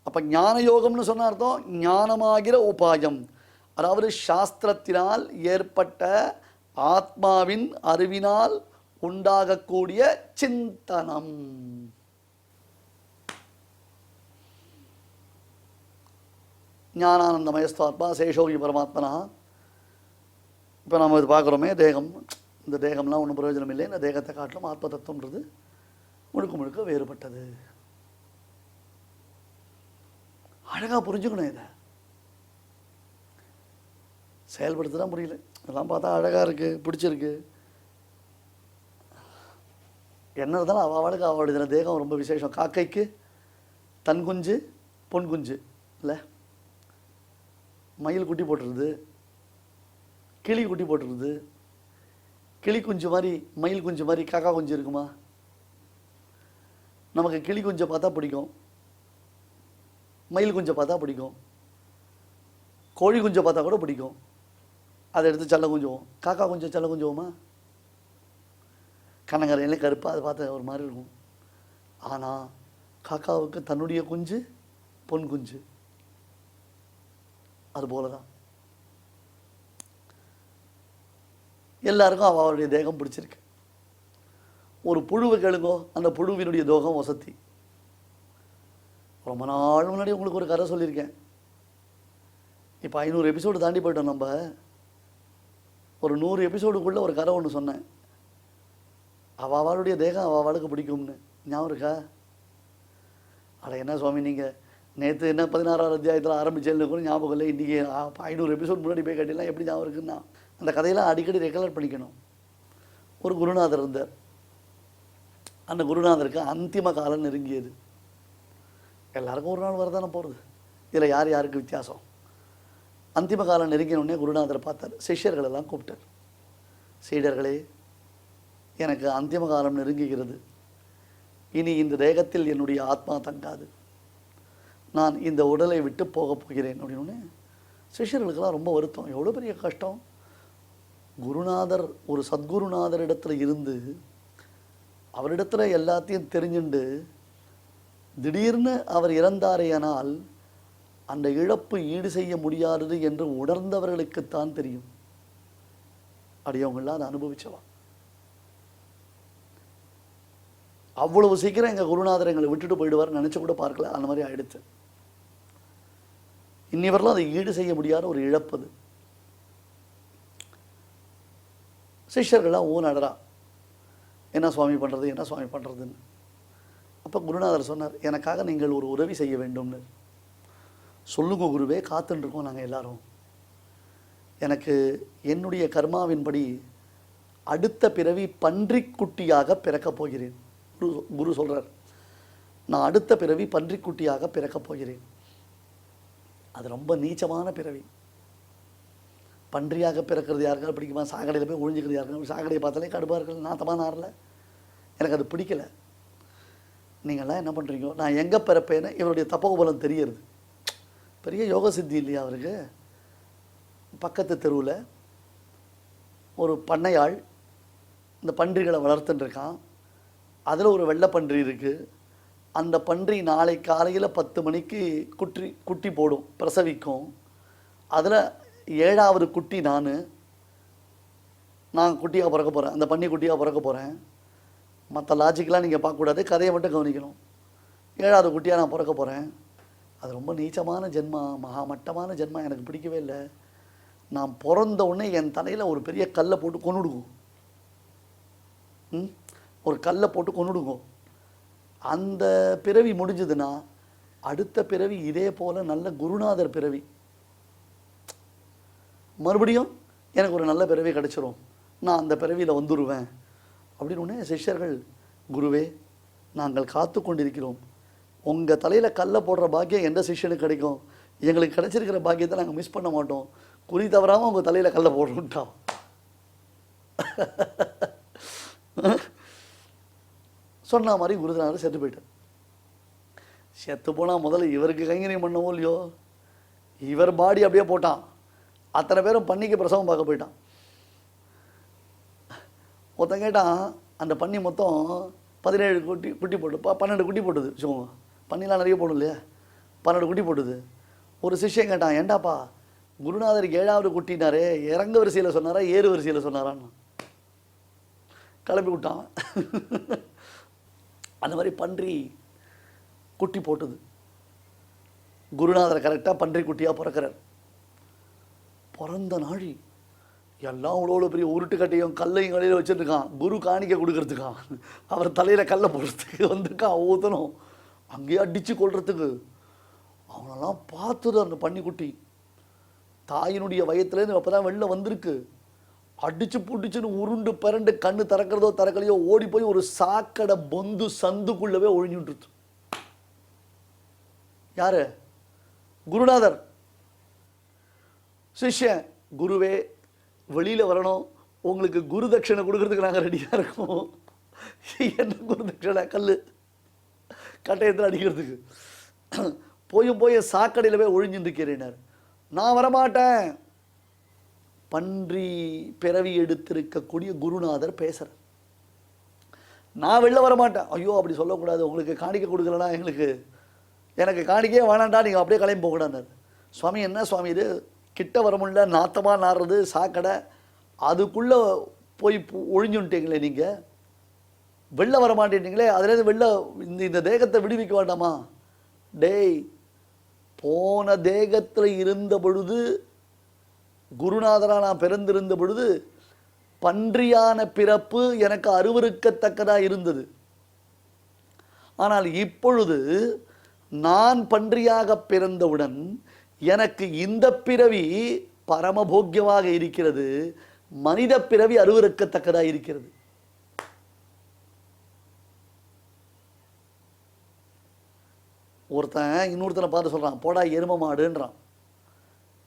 அப்போ ஞான யோகம்னு சொன்ன அர்த்தம் ஞானமாகிற உபாயம், அதாவது சாஸ்திரத்தினால் ஏற்பட்ட ஆத்மாவின் அறிவினால் உண்டாகக்கூடிய சிந்தனம். ஞானானந்தமயஸ்தாத்மா சேஷோகி பரமாத்மனா. இப்போ நம்ம இது பார்க்குறோமே, தேகம், இந்த தேகம்லாம் ஒன்றும் பிரயோஜனம் இல்லை, இந்த தேகத்தை காட்டிலும் ஆத்ம தத்துவம்ன்றது முழுக்க முழுக்க வேறுபட்டது. அழகாக புரிஞ்சுக்கணும், இதை செயல்படுத்ததான் முடியல. இதெல்லாம் பார்த்தா அழகாக இருக்குது, பிடிச்சிருக்கு. என்ன இருந்தாலும் அவளுக்கு அவளுடைய தேகம் ரொம்ப விசேஷம். காக்கைக்கு தன் குஞ்சு பொன் குஞ்சு இல்லை, மயில் குட்டி போட்டுருது, கிளி குட்டி போட்டுருது. கிளி குஞ்சு மாதிரி மயில் குஞ்சு மாதிரி காக்கா குஞ்சு இருக்குமா? நமக்கு கிளி குஞ்சை பார்த்தா பிடிக்கும், மயில் குஞ்சை பார்த்தா பிடிக்கும், கோழி குஞ்சை பார்த்தா கூட பிடிக்கும். அதை எடுத்து செல்ல குஞ்சுவோம். காக்கா குஞ்சை செல்ல குஞ்சுவோமா? கண்ணங்கரையிலே கருப்பாக அதை பார்த்து ஒரு மாதிரி இருக்கும். ஆனால் காக்காவுக்கு தன்னுடைய குஞ்சு பொன் குஞ்சு. அதுபோல தான் எல்லாருக்கும் அவளுடைய தேகம் பிடிச்சிருக்கு. ஒரு புழுவை கேளுங்கோ, அந்த புழுவினுடைய தோகம் வசதி. ரொம்ப நாள் முன்னாடி உங்களுக்கு ஒரு கதை சொல்லியிருக்கேன். இப்போ 500 எபிசோடு தாண்டி போயிட்டோம். நம்ம ஒரு 100 எபிசோடுக்குள்ளே ஒரு கதை ஒன்று சொன்னேன். அவளுடைய தேகம் அவளுக்கு பிடிக்கும்னு ஞாபகம் இருக்கா? அட என்ன சுவாமி, நீங்கள் நேற்று என்ன 16ஆவது அத்தியாயத்தில் ஆரம்பிச்சேன்னு கூட ஞாபகம் இல்லை. இன்றைக்கி 500 எபிசோட் முன்னாடி போய் கட்டிலாம் எப்படி ஞாபகம் இருக்குன்னா, அந்த கதையெல்லாம் அடிக்கடி ரெக்கலர் பண்ணிக்கணும். ஒரு குருநாதர் இருந்தார். அந்த குருநாதருக்கு அந்திம காலம் நெருங்கியது. எல்லாருக்கும் ஒரு நாள் வரதானே போகிறது. இதில் யார் யாருக்கு வித்தியாசம்? அந்திம காலம் நெருங்கினோடனே குருநாதர் பார்த்தார், சிஷ்யர்களெல்லாம் கூப்பிட்டார். சீடர்களே, எனக்கு அந்திம காலம் நெருங்குகிறது. இனி இந்த தேகத்தில் என்னுடைய ஆத்மா தங்காது. நான் இந்த உடலை விட்டு போகப் போகிறேன் அப்படின்னு. சிஷ்யர்களுக்கெல்லாம் ரொம்ப வருத்தம். எவ்வளோ பெரிய கஷ்டம். குருநாதர், ஒரு சத்குருநாதர் இடத்துல இருந்து அவரிடத்துல எல்லாத்தையும் தெரிஞ்சுண்டு திடீர்னு அவர் இறந்தாரேயானால் அந்த இழப்பு ஈடு செய்ய முடியாதது என்று உணர்ந்தவர்களுக்குத்தான் தெரியும். அடியவங்களாம் அதை அனுபவிச்சவா. அவ்வளவு சீக்கிரம் எங்கள் குருநாதர் எங்களை விட்டுட்டு போயிடுவார் நினச்சி கூட பார்க்கல. அந்த மாதிரி ஆயிடுச்சு. இன்னிவரெல்லாம் அதை ஈடு செய்ய முடியாத ஒரு இழப்பது. சிஷ்யர்கள்லாம் நடரா, என்ன சுவாமி பண்ணுறது, என்ன சுவாமி பண்ணுறதுன்னு. அப்போ குருநாதர் சொன்னார், எனக்காக நீங்கள் ஒரு உதவி செய்ய வேண்டும்னு. சொல்லுங்க குருவே, காத்துருக்கோம் நாங்கள் எல்லாரும். எனக்கு என்னுடைய கர்மாவின்படி அடுத்த பிறவி பன்றிக்குட்டியாக பிறக்கப் போகிறேன். குரு சொல்கிறார், நான் அடுத்த பிறவி பன்றிக்குட்டியாக பிறக்கப் போகிறேன். அது ரொம்ப நீச்சமான பிறவி. பன்றியாக பிறக்கிறது யாருக்காவது பிடிக்குமா? சாக்கடையில் போய் ஒழிஞ்சிக்கிறது யாருக்காவது? சாக்கடையை பார்த்தாலே கடுப்பாக இருக்கிறது, நாத்தமாக நாரில். எனக்கு அது பிடிக்கலை. நீங்கள்லாம் என்ன பண்ணுறீங்க? நான் எங்கே பிறப்பேன்னு இவருடைய தப்போபலம் தெரியுது. பெரிய யோக சித்தி இல்லையா அவருக்கு? பக்கத்து தெருவில் ஒரு பண்ணையாள் இந்த பன்றிகளை வளர்த்துட்டுருக்கான். அதில் ஒரு வெள்ளைப்பன்றி இருக்குது. அந்த பன்றி நாளை காலையில் 10 மணிக்கு குட்டி போடும், பிரசவிக்கும். அதில் 7வது குட்டி நான் குட்டியாக பிறக்க போகிறேன், அந்த பன்னி குட்டியாக பிறக்க போகிறேன். மற்ற லாஜிக்கெலாம் நீங்கள் பார்க்கக்கூடாது, கதையை மட்டும் கவனிக்கணும். 7வது குட்டியாக நான் பிறக்க போகிறேன். அது ரொம்ப நீச்சமான ஜென்மா, மகா மட்டமான ஜென்மா. எனக்கு பிடிக்கவே இல்லை. நான் பிறந்த உடனே என் தலையில் ஒரு பெரிய கல்லை போட்டு கொன்னுடுங்க. ஒரு கல்லை போட்டு கொன்னுடுங்க. அந்த பிறவி முடிஞ்சதுன்னா அடுத்த பிறவி இதே போல் நல்ல குருநாதர் பிறவி, மறுபடியும் எனக்கு ஒரு நல்ல பிறவி கிடச்சிரும், நான் அந்த பிறவியில் வந்துடுவேன் அப்படின்னு. உடனே சிஷ்யர்கள், குருவே நாங்கள் காத்து கொண்டிருக்கிறோம். உங்கள் தலையில் கல்லை போடுற பாக்கியம் எந்த சிஷ்யனுக்கு கிடைக்கும்? எங்களுக்கு கிடைச்சிருக்கிற பாக்கியத்தை நாங்கள் மிஸ் பண்ண மாட்டோம். குறி தவறாமல் உங்கள் தலையில் கல்லை போட்டுட்டான். சொன்ன மாதிரி குருநாதர் செத்து போயிட்டார். செத்து போனால் முதல்ல இவருக்கு கைங்கரியம் பண்ணவோ இல்லையோ, இவர் பாடி அப்படியே போட்டான். அத்தனை பேரும் பன்னிக்கு பிரசவம் பார்க்க போயிட்டான். ஒருத்தன் கேட்டான், அந்த பன்னி மொத்தம் 17 குட்டி போட்டு 12 குட்டி போட்டுது வச்சுக்கோங்க. பன்னிலாம் நிறைய போடும் இல்லையா, 12 குட்டி போட்டுது. ஒரு சிஷ்யன் கேட்டான், ஏண்டாப்பா குருநாதருக்கு 7வது குட்டினாரே, இறங்க வரிசையில் சொன்னாரா ஏறு வரிசையில் சொன்னாரான்னு கிளப்பி விட்டான். அந்த மாதிரி பன்றி குட்டி போட்டுது. குருநாதர் கரெக்டாக பன்றி குட்டியாக பிறக்கிறார். பிறந்த நாழி எல்லாம் அவ்வளோ பெரிய உருட்டு கட்டையும் கல்லையும் கடையில் வச்சுருக்கான். குரு காணிக்க கொடுக்கறதுக்கான், அவர் தலையில் கல்லை போடுறதுக்கு வந்திருக்கான். ஊற்றணும் அங்கேயே அடித்து கொள்றதுக்கு. அவனெல்லாம் பார்த்துது அந்த பன்னிக்குட்டி. தாயினுடைய வயத்துலேருந்து அப்போ தான் வெளில வந்திருக்கு. அடிச்சு புடிச்சுன்னு உருண்டு பரண்டு கண்ணு திறக்கிறதோ திறக்கலையோ ஓடி போய் ஒரு சாக்கடை பொந்து சந்துக்குள்ளவே ஒழிஞ்சுட்டு. யாரு? குருநாதர். சிஷ்யன், குருவே வெளியில் வரணும், உங்களுக்கு குரு தட்சணை கொடுக்கறதுக்கு நாங்கள் ரெடியாக இருக்கோம். என்ன குரு தட்சணை? கல் கட்டையத்தில் அடிக்கிறதுக்கு. போய் சாக்கடையில் போய் ஒழிஞ்சுட்டு இருக்கிறேனார். நான் வரமாட்டேன். பன்றி பிறவி எடுத்திருக்கக்கூடிய குருநாதர் பேசுகிறார். நான் வெளில வரமாட்டேன். ஐயோ அப்படி சொல்லக்கூடாது, உங்களுக்கு காணிக்க கொடுக்கலன்னா எனக்கு காணிக்கையே வேணாண்டா, நீங்கள் அப்படியே கிளம்பி போகக்கூடாது. சுவாமி என்ன சுவாமி இது, கிட்ட வர முடியல, நாத்தமாக நாடுறது சாக்கடை, அதுக்குள்ளே போய் ஒழிஞ்சுட்டீங்களே நீங்கள், வெளில வர மாட்டேட்டீங்களே, அதுலேருந்து வெளில இந்த தேகத்தை விடுவிக்க வேண்டாமா? டேய், போன தேகத்தில் இருந்த பொழுது, குருநாதராக நான் பிறந்திருந்த பொழுது பன்றியான பிறப்பு எனக்கு அருவருக்கத்தக்கதாக இருந்தது. ஆனால் இப்பொழுது நான் பன்றியாக பிறந்தவுடன் எனக்கு இந்த பிறவி பரமபோக்கியமாக இருக்கிறது, மனித பிறவி அருவருக்கத்தக்கதாக இருக்கிறது. ஒருத்தன் இன்னொருத்தனை பார்த்து சொல்கிறான், போடா எரும மாடுன்றான்.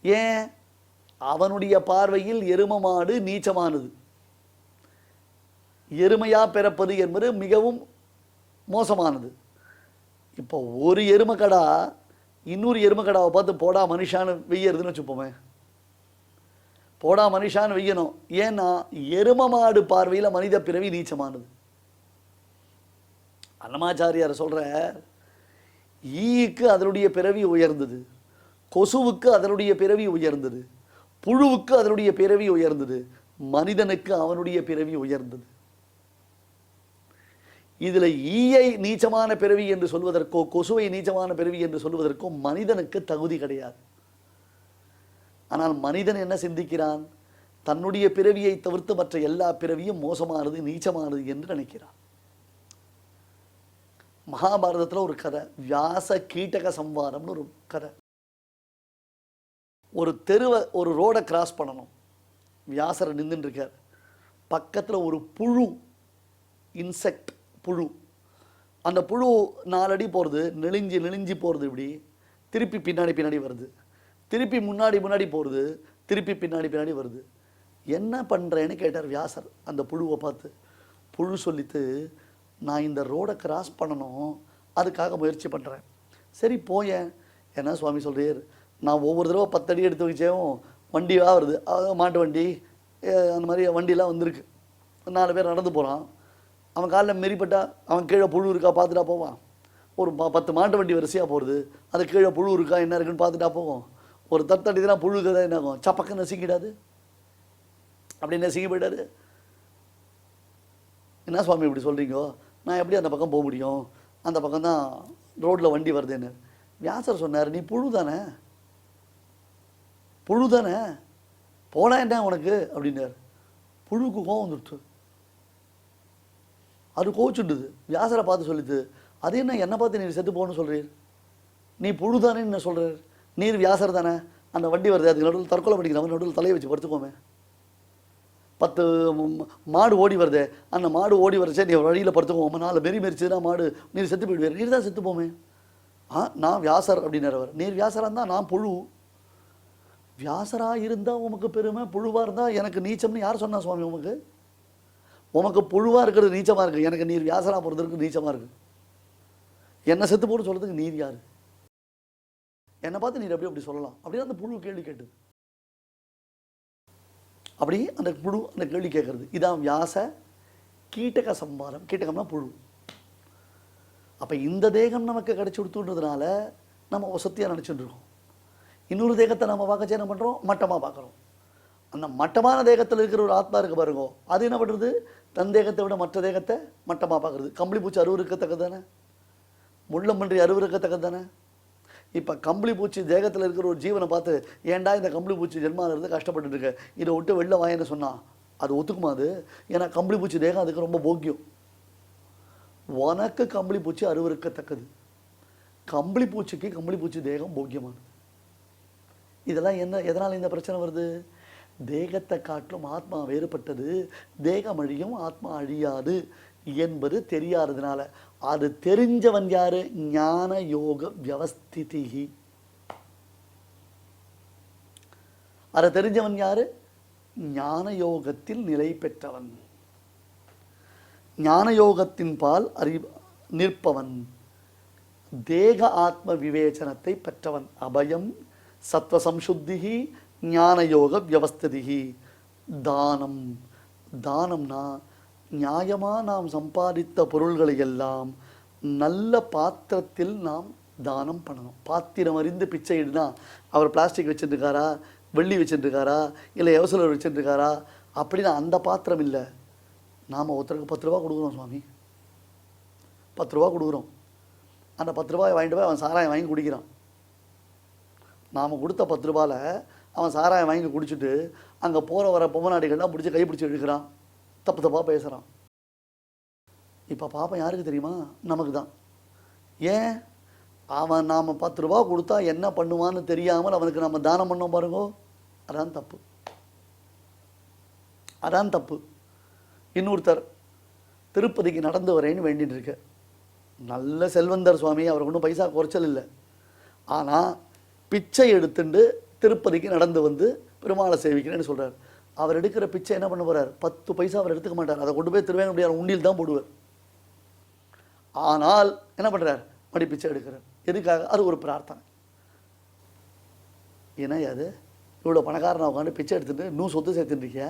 ஏன்? அவனுடைய பார்வையில் எரும மாடு நீச்சமானது. எருமையா பிறப்பது என்பது மிகவும் மோசமானது. இப்போ ஒரு எருமக்கடா இன்னொரு எருமக்கடாவை பார்த்து போடா மனுஷான்னு வெய்யறதுன்னு வச்சுப்போமே. போடா மனுஷான்னு வெய்யணும். ஏன்னா எரும மாடு பார்வையில் மனித பிறவி நீச்சமானது. அன்னமாச்சாரியார் சொல்ற, ஈக்கு அதனுடைய பிறவி உயர்ந்தது, கொசுவுக்கு அதனுடைய பிறவி உயர்ந்தது, புழுவுக்கு அதனுடைய பிறவி உயர்ந்தது, மனிதனுக்கு அவனுடைய பிறவி உயர்ந்தது. இதில் ஈயை நீச்சமான பிறவி என்று சொல்வதற்கோ கொசுவை நீச்சமான பிறவி என்று சொல்வதற்கோ மனிதனுக்கு தகுதி கிடையாது. ஆனால் மனிதன் என்ன சிந்திக்கிறான்? தன்னுடைய பிறவியை தவிர்த்து மற்ற எல்லா பிறவியும் மோசமானது, நீச்சமானது என்று நினைக்கிறான். மகாபாரதத்தில் ஒரு கதை, வியாச கீட்டக சம்வாரம்னு ஒரு கதை. ஒரு தெருவை, ஒரு ரோடை கிராஸ் பண்ணணும். வியாசரை நின்றுட்டு இருக்கார். பக்கத்தில் ஒரு புழு, இன்செக்ட் புழு. அந்த புழு 4 அடி போகிறது, நெளிஞ்சு போகிறது, இப்படி திருப்பி பின்னாடி வருது, திருப்பி முன்னாடி போகிறது, திருப்பி பின்னாடி வருது. என்ன பண்ணுறேன்னு கேட்டார் வியாசர் அந்த புழுவை பார்த்து. புழு சொல்லித்து, நான் இந்த ரோடை கிராஸ் பண்ணணும், அதுக்காக முயற்சி பண்ணுறேன். சரி போயேன். என்ன சுவாமி சொல்கிறீர்? நான் ஒவ்வொரு தடவை 10 அடி எடுத்து வச்சேவும் வண்டியாக வருது, மாட்டு வண்டி அந்த மாதிரி வண்டியெலாம் வந்திருக்கு. 4 பேர் நடந்து போகிறான், அவன் காலில் மெரிப்பட்டா அவன் கீழே புழு இருக்கா பார்த்துட்டா போவான். ஒரு 10 மாட்டு வண்டி வரிசையாக போகிறது, அது கீழே புழு இருக்கா என்ன இருக்குன்னு பார்த்துட்டா போவோம். ஒரு தட்டடிதான் புழு கதை என்ன ஆகும்? சப்பக்க நசுக்கிடாது, அப்படி நசுக்கி போயிட்டாரு. என்ன சுவாமி இப்படி சொல்கிறீங்கோ? நான் எப்படி அந்த பக்கம் போக முடியும்? அந்த பக்கம் தான் ரோட்டில் வண்டி வருதுன்னு. வியாசர் சொன்னார், நீ புழு தானே போனா என்ன உனக்கு அப்படின்னார். புழுக்கு கோவம் வந்துடுச்சு. அது கோச்சுட்டுது. வியாசரை பார்த்து சொல்லிது, அது என்னை பார்த்து நீ செத்து போகணும்னு சொல்கிறீர்? நீ புழு தானே என்ன சொல்கிறார்? நீர் வியாசர் தானே? அந்த வண்டி வருது, அதுக்கு நடுவில் தற்கொலை பண்ணிக்கிறவன் நடுவில் தலையை வச்சு படுத்துக்கோமே. 10 மாடு ஓடி வருது, அந்த மாடு ஓடி வரச்சே நீ வழியில் படுத்துக்கோமா. 4 மெரிச்சுன்னா மாடு நீர் செத்து போயிடுவார். நீர் தான் செத்து போமே. நான் வியாசர் அப்படின்னார் அவர். நீர் வியாசராக இருந்தால் நான் புழு. வியாசராக இருந்தால் உமக்கு பெருமை, புழுவாக இருந்தால் எனக்கு நீச்சம்னு யார் சொன்னா சுவாமி? உமக்கு புழுவாக இருக்கிறது நீச்சமாக இருக்குது, எனக்கு நீர் வியாசராக போகிறதுக்கு நீச்சமாக இருக்குது. என்னை செத்து போட்டு சொல்கிறதுக்கு நீர் யார்? என்னை பார்த்து நீர் எப்படி அப்படி சொல்லலாம் அப்படின்னு அந்த புழு கேள்வி கேட்டுது. அப்படி அந்த புழு அந்த கேள்வி கேட்கறது. இதான் வியாச கீட்டக சம்பாரம். கீட்டகம்னா புழு. அப்போ இந்த தேகம் நமக்கு கிடைச்சி கொடுத்துன்றதுனால நம்ம வசத்தியாக நினச்சிட்டு இருக்கோம். இன்னொரு தேகத்தை நம்ம பார்க்கச்சு என்ன பண்ணுறோம்? மட்டமாக பார்க்குறோம். அந்த மட்டமான தேகத்தில் இருக்கிற ஒரு ஆத்மா இருக்கு பாருங்க, அது என்ன பண்ணுறது? தன் தேகத்தை விட மற்ற தேகத்தை மட்டமாக பார்க்குறது. கம்பளி பூச்சி அருவு இருக்கத்தக்கது தானே, முள்ளம்பன்றி அருவு இருக்கத்தக்கது தானே. இப்போ கம்பளி பூச்சி தேகத்தில் இருக்கிற ஒரு ஜீவனை பார்த்து ஏன்டா இந்த கம்பளி பூச்சி ஜென்மாகிறது கஷ்டப்பட்டு இருக்க, இதை விட்டு வெளில வாயன்னு சொன்னால் அது ஒத்துக்குமா? அது ஏன்னா கம்பளி பூச்சி தேகம் அதுக்கு ரொம்ப போக்கியம். உனக்கு கம்பளி பூச்சி அருவு இருக்கத்தக்கது, கம்பளி பூச்சிக்கு கம்பளி பூச்சி தேகம் போக்கியமானது. இதெல்லாம் என்ன, எதனால் இந்த பிரச்சனை வருது? தேகத்தை காட்டிலும் ஆத்மா வேறுபட்டது, தேகம் அழியும் ஆத்மா அழியாது என்பது தெரியாததுனால. அது தெரிஞ்சவன் யாரு? ஞான யோக வியவஸ்திதி. அதை தெரிஞ்சவன் யாரு? ஞான யோகத்தில் நிலை பெற்றவன், ஞான யோகத்தின் பால் நிற்பவன், தேக ஆத்ம விவேச்சனத்தை பெற்றவன். அபயம் சத்வ சம்சுத்திகி ஞான யோக வியவஸ்திதி. தானம், தானம்னா நியாயமாக நாம் சம்பாதித்த பொருள்களை எல்லாம் நல்ல பாத்திரத்தில் நாம் தானம் பண்ணணும். பாத்திரம் அறிந்து பிச்சை இடுனா அவர் பிளாஸ்டிக் வச்சுருக்காரா, வெள்ளி வச்சுருக்காரா, இல்லை எவசலர் வச்சுருக்காரா அப்படின்னா அந்த பாத்திரம் இல்லை. நாம் ஒருத்தருக்கு 10 ரூபா கொடுக்குறோம் சுவாமி, 10 ரூபா கொடுக்குறோம். அந்த 10 ரூபாய் வாங்கிட்டு போய் அவன் சாராயம் வாங்கி குடிக்கிறான். நாம் கொடுத்த 10 ரூபாயில் அவன் சாராயம் வாங்கி குடிச்சிட்டு அங்கே போகிற வர பொம்மநாடிகள்லாம் பிடிச்சி கை பிடிச்சி எடுக்கிறான், தப்பு தப்பாக பேசுகிறான். இப்போ பாப்பம் யாருக்கு தெரியுமா? நமக்கு தான். ஏன்? அவன் நாம் 10 ரூபா கொடுத்தா என்ன பண்ணுவான்னு தெரியாமல் அவனுக்கு நம்ம தானம் பண்ணோம் பாருங்கோ, அதான் தப்பு, அதான் தப்பு. இன்னொருத்தர் திருப்பதிக்கு நடந்து வரேன்னு வேண்டிட்டு இருக்க, நல்ல செல்வந்தர் சுவாமி, அவருக்கு ஒன்றும் பைசா குறைச்சல் இல்லை. ஆனால் பிச்சை எடுத்துட்டு திருப்பதிக்கு நடந்து வந்து பெருமாளை சேவிக்கிறேன்னு சொல்கிறார். அவர் எடுக்கிற பிச்சை என்ன பண்ண போகிறார்? 10 பைசா அவர் எடுத்துக்க மாட்டார், அதை கொண்டு போய் திருவேங்கடம் உண்டியில் தான் போடுவார். ஆனால் என்ன பண்ணுறார்? மடி பிச்சை எடுக்கிறார். எதுக்காக? அது ஒரு பிரார்த்தனை. ஏன்னா அது இவ்வளோ பணக்காரனை உட்காந்து பிச்சை எடுத்துட்டு இன்னும் சொத்து சேர்த்துட்டுருக்கியா?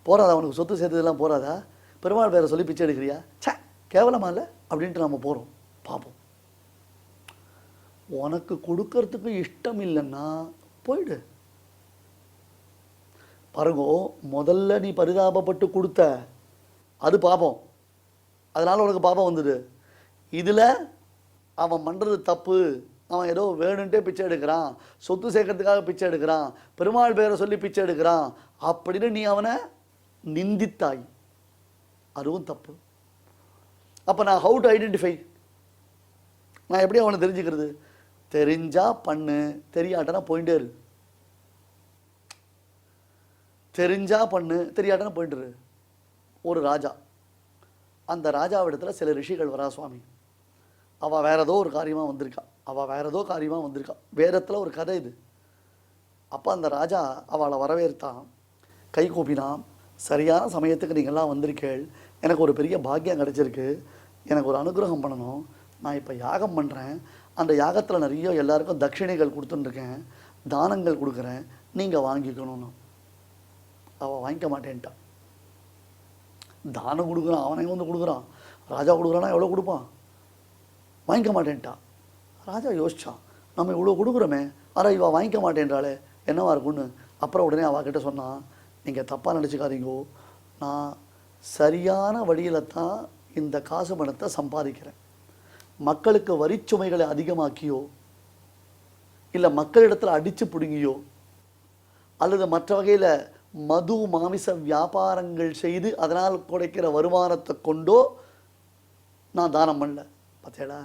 போகாதா அவனுக்கு சொத்து சேர்த்ததெல்லாம் போகாதா? பெருமாள் பேரை சொல்லி பிச்சை எடுக்கிறியா? சே, கேவலமா இல்லை அப்படின்ட்டு நம்ம போகிறோம். பார்ப்போம். உனக்கு கொடுக்கறதுக்கு இஷ்டம் இல்லைன்னா போயிடு. பாருங்கோ, முதல்ல நீ பரிதாபப்பட்டு கொடுத்த அது பாபம், அதனால் உனக்கு பாபம் வந்தது. இதில் அவன் பண்ணுறது தப்பு, அவன் ஏதோ வேணுன்ட்டே பிச்சை எடுக்கிறான், சொத்து சேர்க்கறதுக்காக பிச்சை எடுக்கிறான், பெருமாள் பேரை சொல்லி பிச்சை எடுக்கிறான் அப்படின்னு நீ அவனை நிந்தித்தாய், அதுவும் தப்பு. அப்போ நான் ஹவு டு ஐடென்டிஃபை? நான் எப்படி அவனை தெரிஞ்சுக்கிறது? தெரிஞ்சா பண்ணு, தெரியாட்டனா போயிட்டே இரு. தெரிஞ்சா பண்ணு, தெரியாட்டனா போயிட்டு இரு. ஒரு ராஜா, அந்த ராஜாவிடத்தில் சில ரிஷிகள் வரா சுவாமி. அவள் வேற ஏதோ ஒரு காரியமாக வந்திருக்கா, வேதத்தில் ஒரு கதை இது. அப்போ அந்த ராஜா அவளை வரவேற்றான், கை கூப்பினான். சரியான சமயத்துக்கு நீங்கள்லாம் வந்திருக்கேள், எனக்கு ஒரு பெரிய பாக்கியம் கிடச்சிருக்கு, எனக்கு ஒரு அனுகிரகம் பண்ணணும். நான் இப்போ யாகம் பண்ணுறேன், அந்த யாகத்தில் நிறைய எல்லாருக்கும் தட்சிணைகள் கொடுத்துட்டுருக்கேன், தானங்கள் கொடுக்குறேன், நீங்கள் வாங்கிக்கணும்னு. அவள் வாங்கிக்க மாட்டேன்ட்டான். தானம் கொடுக்குறான், அவனே வந்து கொடுக்குறான், ராஜா கொடுக்குறான்னா எவ்வளோ கொடுப்பான்? வாங்கிக்க மாட்டேன்ட்டான். ராஜா யோசிச்சான், நம்ம இவ்வளோ கொடுக்குறோமே, ஆனால் இவள் வாங்கிக்க மாட்டேன்றாளே, என்னவா இருக்குன்னு. அப்புறம் உடனே அவகிட்ட சொன்னான், நீங்கள் தப்பாக நினச்சிக்காதீங்கோ, நான் சரியான வழியில் தான் இந்த காசு பணத்தை சம்பாதிக்கிறேன். மக்களுக்கு வரிச்சுமைகளை அதிகமாக்கியோ, இல்லை மக்களிடத்தில் அடித்து பிடுங்கியோ, அல்லது மற்ற வகையில் மது மாமிச வியாபாரங்கள் செய்து அதனால் கிடைக்கிற வருமானத்தை கொண்டோ நான் தானம் பண்ணல. பார்த்தேடா,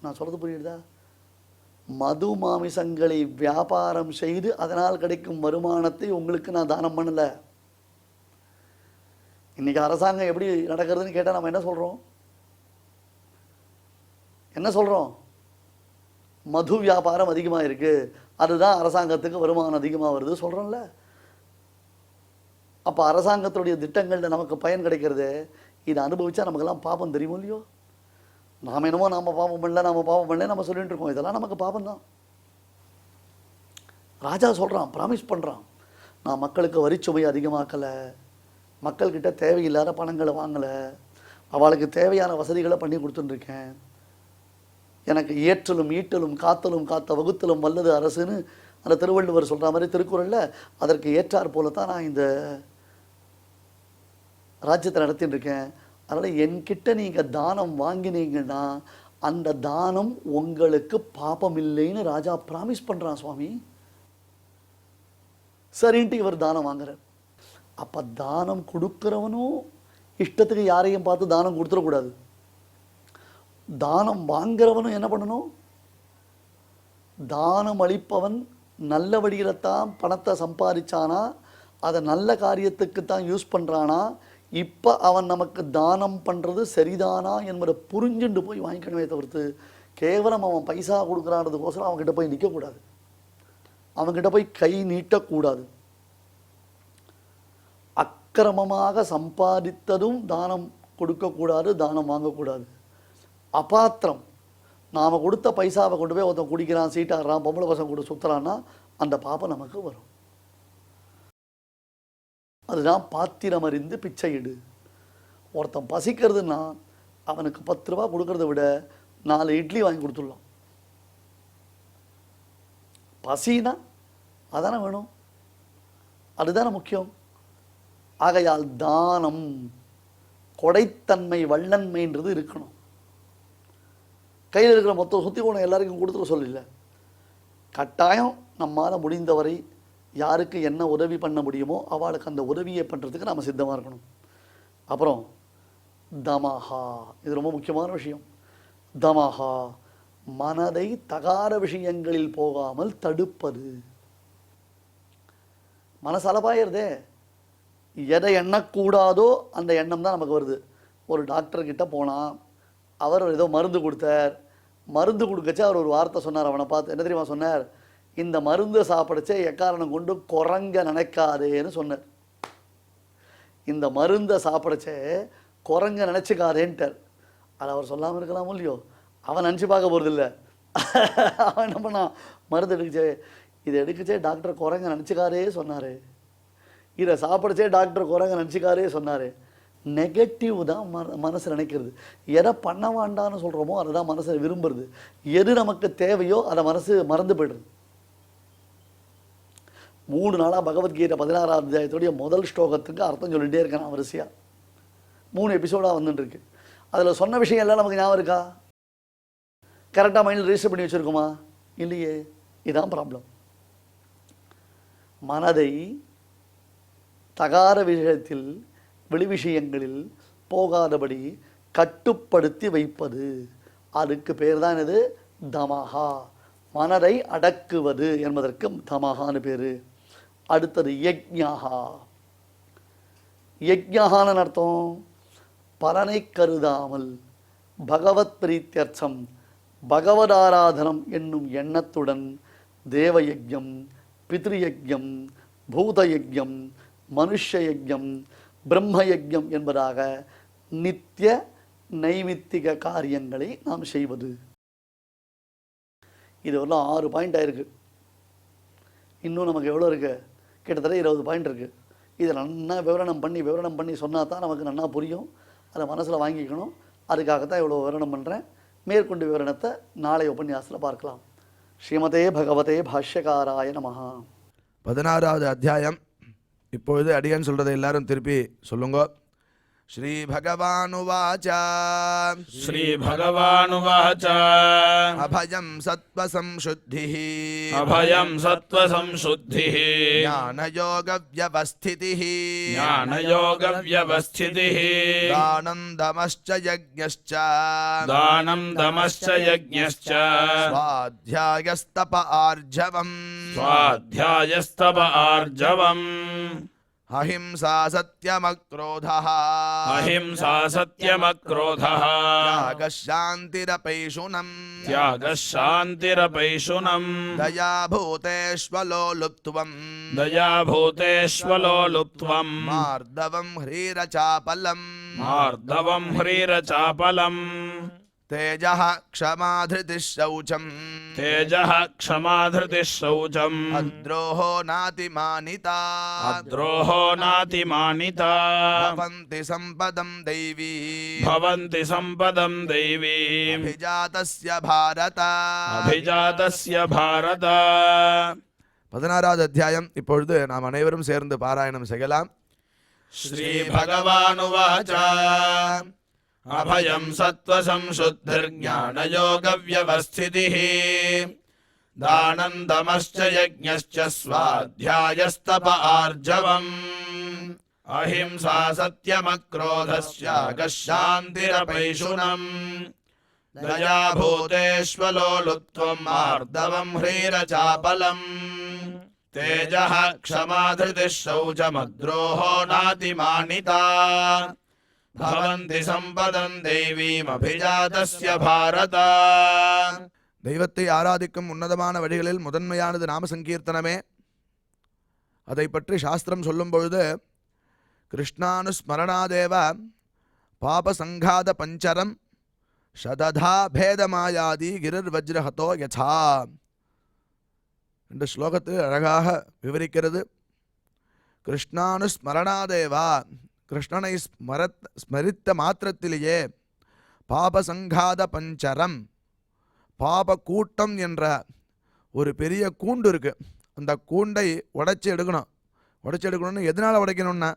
நான் சொல்கிறது புரியுதா? மது மாமிசங்களை வியாபாரம் செய்து அதனால் கிடைக்கும் வருமானத்தை உங்களுக்கு நான் தானம் பண்ணலை. இன்றைக்கி அரசாங்கம் எப்படி நடக்கிறதுன்னு கேட்டால் நம்ம என்ன சொல்கிறோம்? மது வியாபாரம் அதிகமாக இருக்குது, அதுதான் அரசாங்கத்துக்கு வருமானம் அதிகமாக வருது சொல்கிறோம்ல. அப்போ அரசாங்கத்துடைய திட்டங்களில் நமக்கு பயன் கிடைக்கிறது. இதை அனுபவிச்சா நமக்கெல்லாம் பாபம் தெரியுமோ இல்லையோ? நாம் என்னமோ நாம் பாவம் பண்ணல நம்ம சொல்லிட்டு இருக்கோம், இதெல்லாம் நமக்கு பாபம் தான். ராஜா சொல்கிறான், ப்ராமிஸ் பண்ணுறான், நான் மக்களுக்கு வரிச்சுமையை அதிகமாக்கலை, மக்கள்கிட்ட தேவையில்லாத பணங்களை வாங்கலை, அவளுக்கு தேவையான வசதிகளை பண்ணி கொடுத்துட்டுருக்கேன். எனக்கு ஏற்றலும் ஈட்டலும் காத்தலும் காத்த வகுத்தலும் வல்லது அரசுன்னு அந்த திருவள்ளுவர் சொல்கிற மாதிரி திருக்குறளில் அதற்கு ஏற்றார் போல தான் நான் இந்த ராஜ்யத்தை நடத்தின்னு இருக்கேன். அதனால் என்கிட்ட நீங்கள் தானம் வாங்கினீங்கன்னா அந்த தானம் உங்களுக்கு பாபம் இல்லைன்னு ராஜா ப்ராமிஸ் பண்ணுறான் சுவாமி. சரின்ட்டு இவர் தானம் வாங்குறார். அப்போ தானம் கொடுக்குறவனும் இஷ்டத்துக்கு யாரையும் பார்த்து தானம் கொடுத்துடக்கூடாது. தானம் வாங்குறவனும் என்ன பண்ணணும்? தானம் அளிப்பவன் நல்ல வழியில் தான் பணத்தை சம்பாதிச்சானா, அதை நல்ல காரியத்துக்கு தான் யூஸ் பண்ணுறானா, இப்போ அவன் நமக்கு தானம் பண்ணுறது சரிதானா என்பதை புரிஞ்சுண்டு போய் வாங்கிக்கணுமே தவிர்த்து கேவலம் அவன் பைசா கொடுக்குறான்றதுக்கோசரம் அவன்கிட்ட போய் நிற்கக்கூடாது, அவன்கிட்ட போய் கை நீட்டக்கூடாது. அக்கிரமமாக சம்பாதித்ததும் தானம் கொடுக்கக்கூடாது, தானம் வாங்கக்கூடாது. அபாத்திரம், நாம் கொடுத்த பைசாவை கொண்டு போய் ஒருத்தன் குடிக்கிறான், சீட்டாடுறான், பொம்பளை பசங்க கூட சுற்றுறான்னா அந்த பாப்பம் நமக்கு வரும். அதுதான் பாத்திரம் அறிந்து பிச்சையிடு. ஒருத்தன் பசிக்கிறதுன்னா அவனுக்கு 10 ரூபா கொடுக்கறத விட 4 இட்லி வாங்கி கொடுத்துடலாம். பசினா அதானே வேணும், அதுதானே முக்கியம். ஆகையால் தானம், கொடைத்தன்மை, வள்ளன்மைன்றது இருக்கணும். கையில் இருக்கிற மொத்தம் சுற்றி போன எல்லாருக்கும் கொடுத்துட சொல்லல. கட்டாயம் நம்மால் முடிந்தவரை யாருக்கு என்ன உதவி பண்ண முடியுமோ அவளுக்கு அந்த உதவியை பண்ணுறதுக்கு நம்ம சித்தமாக இருக்கணும். அப்புறம் தமஹா, இது ரொம்ப முக்கியமான விஷயம். தமஹா, மனதை தகாத விஷயங்களில் போகாமல் தடுப்பது. மனசு அலப்பாயிருதே, எதை எண்ணக்கூடாதோ அந்த எண்ணம் தான் நமக்கு வருது. ஒரு டாக்டர்கிட்ட போனால் அவர் ஏதோ மருந்து கொடுத்தார், மருந்து கொடுக்கச்சு அவர் ஒரு வார்த்தை சொன்னார். அவனை பார்த்து என்ன தெரியுமா சொன்னார்? இந்த மருந்து சாப்பிடச்சே எக்காரணம் கொண்டு குரங்க நினைக்காதேன்னு சொன்னார். இந்த மருந்தை சாப்பிடச்சே குரங்க நினச்சிக்காதேன்ட்டார். அது அவர் சொல்லாமல் இருக்கலாமோ இல்லையோ? அவன் நினச்சி பார்க்க போகிறது இல்லை. அவன் என்ன பண்ணான்? மருந்து எடுக்கச்சே, இதை எடுக்கச்சே டாக்டர் குரங்க நினச்சிக்காரே சொன்னார், இதை சாப்பிடச்சே டாக்டர் குரங்க நினச்சிக்காரே சொன்னார். நெகட்டிவ் தான் மனசு நினைக்கிறது. எதை பண்ண வேண்டான்னு சொல்கிறோமோ அதை தான் மனசை விரும்புறது. எது நமக்கு தேவையோ அதை மனசு மறந்து போய்டுறது. 3 நாளாக பகவத்கீதை 16ஆம் அத்தியாயத்துடைய முதல் ஸ்லோகத்துக்கு அர்த்தம் சொல்லிகிட்டே இருக்கேன் நான் வரிசையாக. 3 எபிசோடாக வந்துட்டுருக்கு. அதில் சொன்ன விஷயம் எல்லாம் நமக்கு ஞாபகம் இருக்கா? கரெக்டாக மைண்டில் ரெஜிஸ்டர் பண்ணி வச்சுருக்கோமா? இல்லையே. இதுதான் ப்ராப்ளம். மனதை தகாத விஷயத்தில், வெளி விஷயங்களில் போகாதபடி கட்டுப்படுத்தி வைப்பது, அதுக்கு பேர் தான் இது தமஹா. மனதை அடக்குவது என்பதற்கு தமஹான்னு பேர். அடுத்தது யஜ்ஞஹா. யஜ்ஞஹான்னு அர்த்தம் பலனை கருதாமல் பகவத் பிரீத்தியர்த்தம், பகவதாராதனம் என்னும் எண்ணத்துடன் தேவயஜ்யம், பித்ருயஜ்யம், பூதயஜ்யம், மனுஷ யஜ்யம், பிரம்மயஜ்யம் என்பதாக நித்திய நைமித்திக காரியங்களை நாம் செய்வது. இது ஒரு 6 பாயிண்ட் ஆயிருக்கு. இன்னும் நமக்கு எவ்வளோ இருக்கு? கிட்டத்தட்ட 20 பாயிண்ட் இருக்குது. இதை நல்லா விவரணம் பண்ணி சொன்னால் தான் நமக்கு நல்லா புரியும். அதை மனசில் வாங்கிக்கணும். அதுக்காகத்தான் இவ்வளோ விவரணம் பண்ணுறேன். மேற்கொண்டு விவரணத்தை நாளை உபன்யாசத்தில் பார்க்கலாம். ஸ்ரீமதே பகவதே பாஷ்யகாராய நமஹ. 16வது அத்தியாயம். இப்பொழுது அடியன் சொல்றதை எல்லாரும் திருப்பி சொல்லுங்க. ஸ்ரீ பகவானுவாச. ஸ்ரீ பகவானுவாச. அபயம் சத்வ சம்சுத்திஹ. அபயம் சத்வ சம்சுத்திஹ. ஞானயோக வியவஸ்திதிஹ. ஞானயோக வியவஸ்திதிஹ. தானம் தமஸ்ச யஜ்ஞஸ்ச. தானம் தமஸ்ச யஜ்ஞஸ்ச. ஸ்வாத்யாயஸ்தப ஆர்ஜவம். ஸ்வாத்யாயஸ்தப ஆர்ஜவம். அஹிம்சா சத்யமக்ரோதः अहिंसा सत्यमक्रोधः தியாக சாந்திரபைஷுனம் त्यागः शान्तिरपैशुनम् தயா பூதேஷ்வலோலுப்த்வம் दयाभूतेष्वलोलुप्त्वम् மார்தவம் ஹ்ரீரசாபலம் मार्दवम् ह्रीरचापलम् தேஜः க்ஷமா धृतिः शौचम् तेजः क्षमा धृतिः शौचम् அத்ரோஹோ நாதிமானிதா अद्रोहो नातिमानिता பவந்தி சம்பதம் தெய்வீ भवन्ति सम्पदम् दैवीम् அபிஜாதஸ்ய பாரத अभिजातस्य भारत 16வது அத்தியாயம் இப்பொழுது நாம் அனைவரும் சேர்ந்து பாராயணம் செய்யலாம். श्रीभगवानुवाच अभयम् सत्त्वसंशुद्धिर्ज्ञानयोगव्यवस्थितिः दानं दमश्च यज्ञश्च स्वाध्यायस्तप आर्जवम् अहिंसा सत्यमक्रोधस्यागः शान्तिरपैशुनम् दया भूतेष्वलोलुप्त्वम् मार्दवम् ह्रीरचापलम् तेजः क्षमा धृतिः शौचमद्रोहो नातिमानिता भवन्ति सम्पदम् दैवीमभिजातस्य भारत. தெய்வத்தை ஆராதிக்கும் உன்னதமான வழிகளில் முதன்மையானது நாம சங்கீர்த்தனமே. அதை பற்றி சாஸ்திரம் சொல்லும் பொழுது கிருஷ்ணானுஸ்மரணாதேவ பாபசங்காத பஞ்சரம் ஷததா பேதமாயாதி கிரிர் வஜ்ரஹதோ யசா என்ற ஸ்லோகத்தில் அழகாக விவரிக்கிறது. கிருஷ்ணானுஸ்மரணாதேவா கிருஷ்ணனை ஸ்மரித்த மாத்திரத்திலேயே பாபசங்காத பஞ்சரம் பாப கூட்டம் என்ற ஒரு பெரிய கூண்டு இருக்கு. அந்த கூண்டை உடைச்சி எடுக்கணும்னு எதனால் உடைக்கணும்னா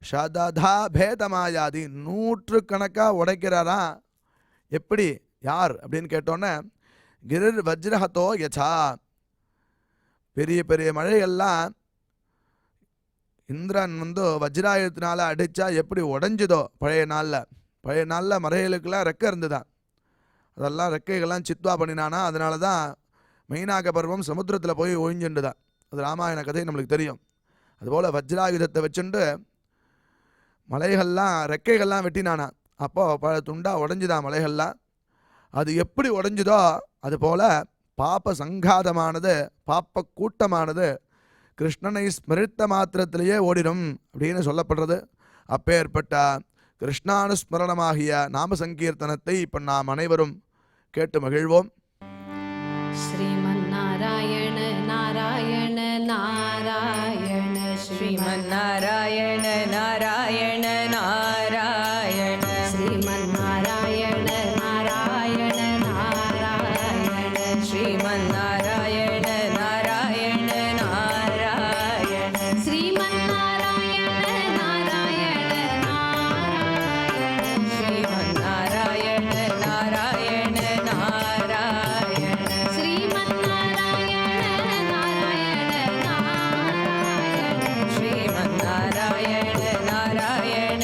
ஷததா பேதமாயாதி நூற்றுக்கணக்காக உடைக்கிறாரா. எப்படி யார் அப்படின்னு கேட்டோன்னே கிரிர் வஜ்ரஹதோ யசா பெரிய பெரிய மழைகள்லாம் இந்திரன் வஜ்ராயுதத்தினால அடித்தா எப்படி உடஞ்சுதோ பழைய நாளில் மறைகளுக்கெல்லாம் ரெக்கை இருந்துதான். அதெல்லாம் ரெக்கைகள்லாம் சித்வா பண்ணினானா. அதனால தான் மெயினாக பருவம் சமுத்திரத்தில் போய் ஒழிஞ்சுண்டுதான். அது ராமாயண கதை நம்மளுக்கு தெரியும். அதுபோல் வஜ்ராயுதத்தை வச்சுண்டு மலைகள்லாம் ரெக்கைகள்லாம் வெட்டினானா. அப்போது பல துண்டாக உடஞ்சுதான் மலைகள்லாம். அது எப்படி உடஞ்சுதோ அதுபோல் பாப்ப சங்காதமானது பாப்ப கூட்டமானது கிருஷ்ணனை ஸ்மரித்த மாத்திரத்திலேயே ஓடிடும் அப்படின்னு சொல்லப்படுறது. அப்பேற்பட்ட கிருஷ்ணானுஸ்மரணமாகிய நாம சங்கீர்த்தனத்தை இப்போ நாம் அனைவரும் கேட்டு மகிழ்வோம். श्रीमन्नारायण नारायण नारायण श्रीमन्नारायण नारायण नारायण श्रीमन्नारायण नारायण नारायण श्रीमन्नारायण नारायण नारायण श्रीमन्नारायण नारायण नारायण श्रीमन्नारायण नारायण नारायण श्रीमन्नारायण नारायण नारायण श्रीमन्नारायण नारायण नारायण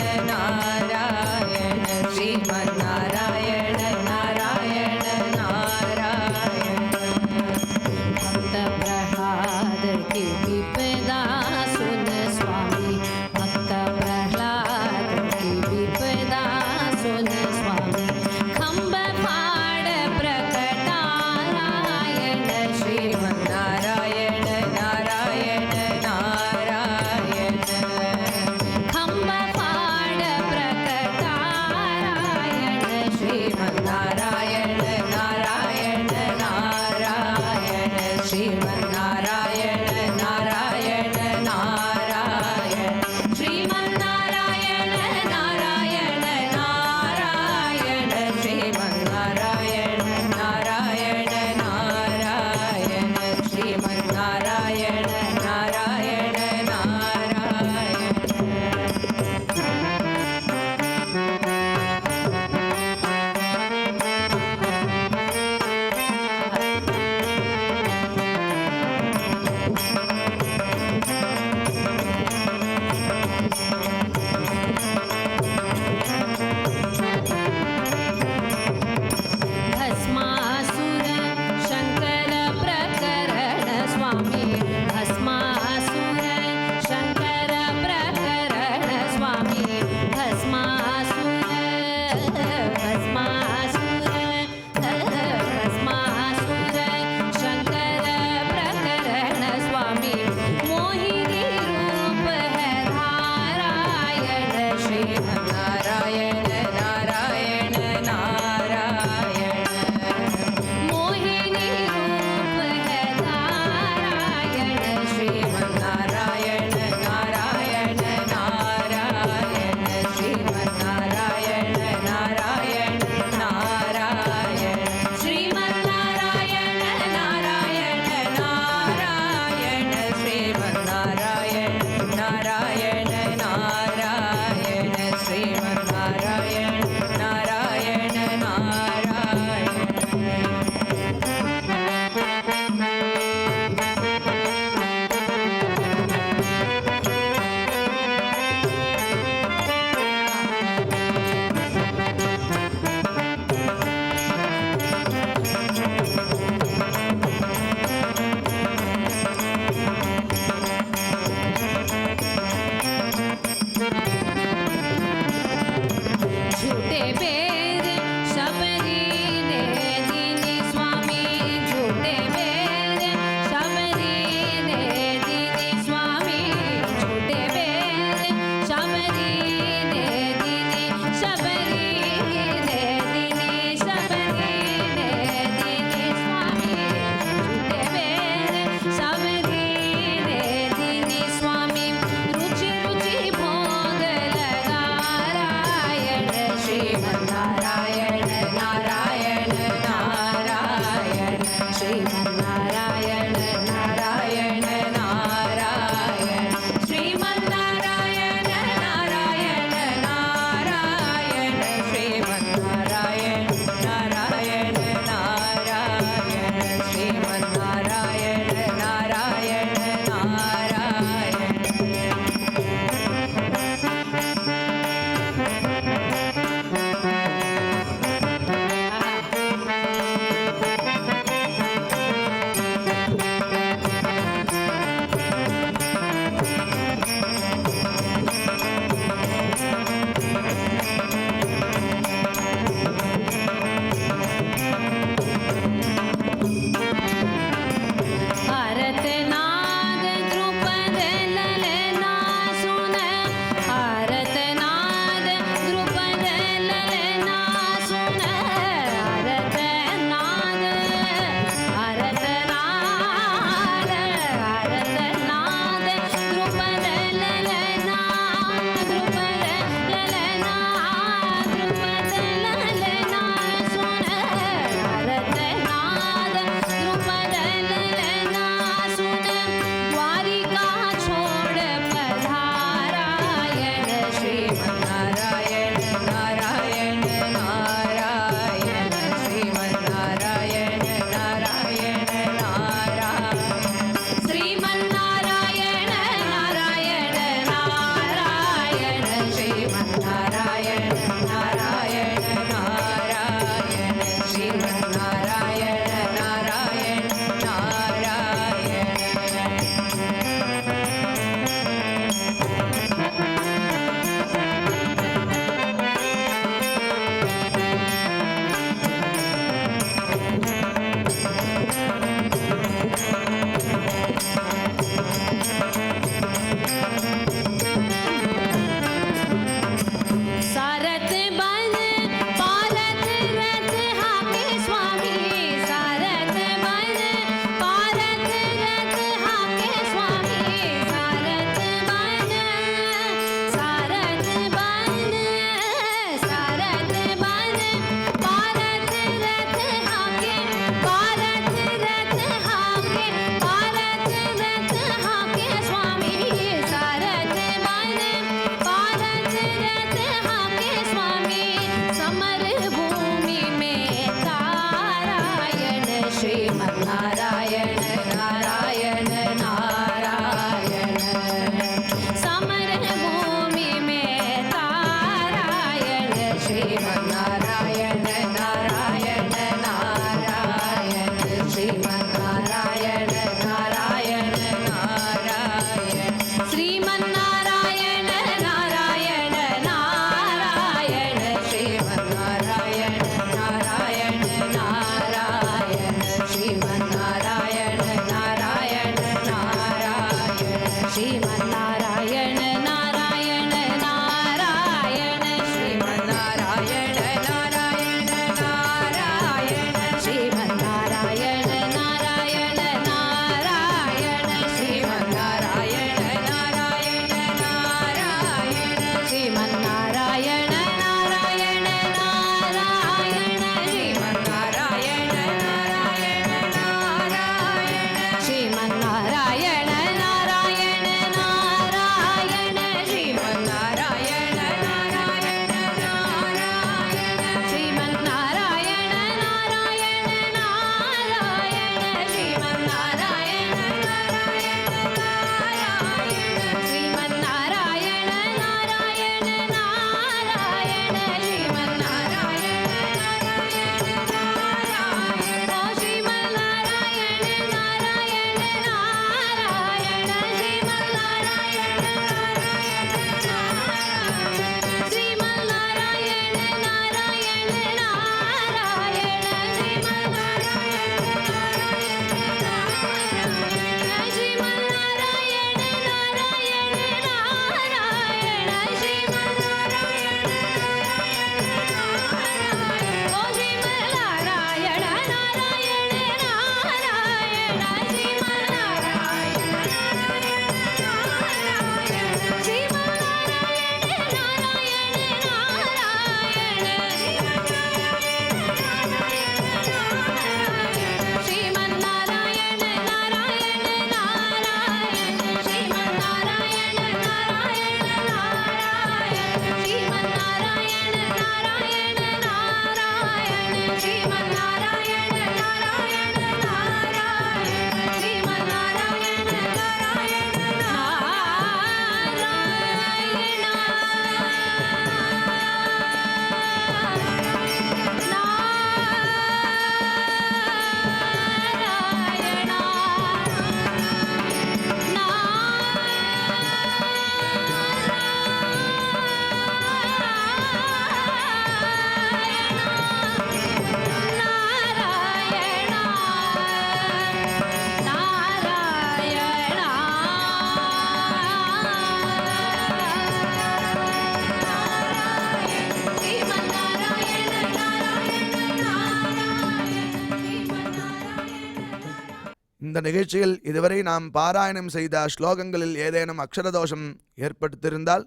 இந்த நிகழ்ச்சியில் இதுவரை நாம் பாராயணம் செய்த ஸ்லோகங்களில் ஏதேனும் அக்ஷரதோஷம் ஏற்படுத்தியிருந்தால்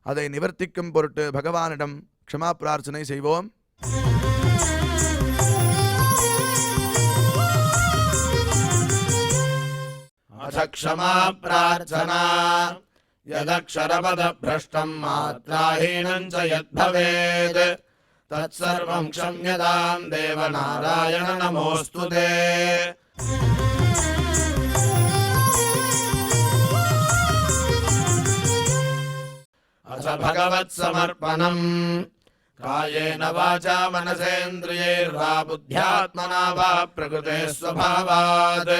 அதை நிவர்த்திக்கும் பொருட்டு பகவானிடம் க்ஷமா பிரார்த்தனை செய்வோம். अथ क्षमा प्रार्थना यदक्षरपदभ्रष्टम् मात्राहीनम् च यद्भवेत् तत्सर्वम् क्षम्यताम् देवनारायण नमोऽस्तु ते. अथ भगवत्समर्पणम् कायेन वाचा मनसेन्द्रियैर्वा बुद्ध्यात्मना वा प्रकृते स्वभावात्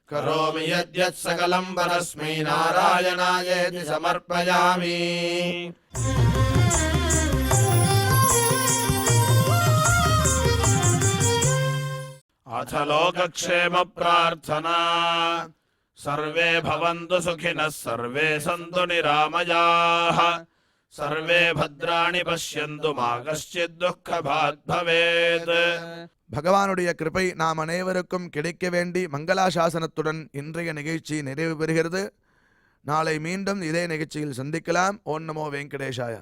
करोमि यद्यत् सकलं परस्मै नारायणायेति समर्पयामि. अथ लोकक्षेम प्रार्थना सर्वे भवन्तु सुखिनः सर्वे सन्तु निरामयाः सर्वे भद्राणि पश्यन्तु मा कश्चित् दुःखभाग् भवेत्. பகவானுடைய கிருபை நாம் அனைவருக்கும் கிடைக்க வேண்டி மங்களாசாசனத்துடன் இன்றைய நிகழ்ச்சி நிறைவு பெறுகிறது. நாளை மீண்டும் இதே நிகழ்ச்சியில் சந்திக்கலாம். ஓம் நமோ வெங்கடேஷாய.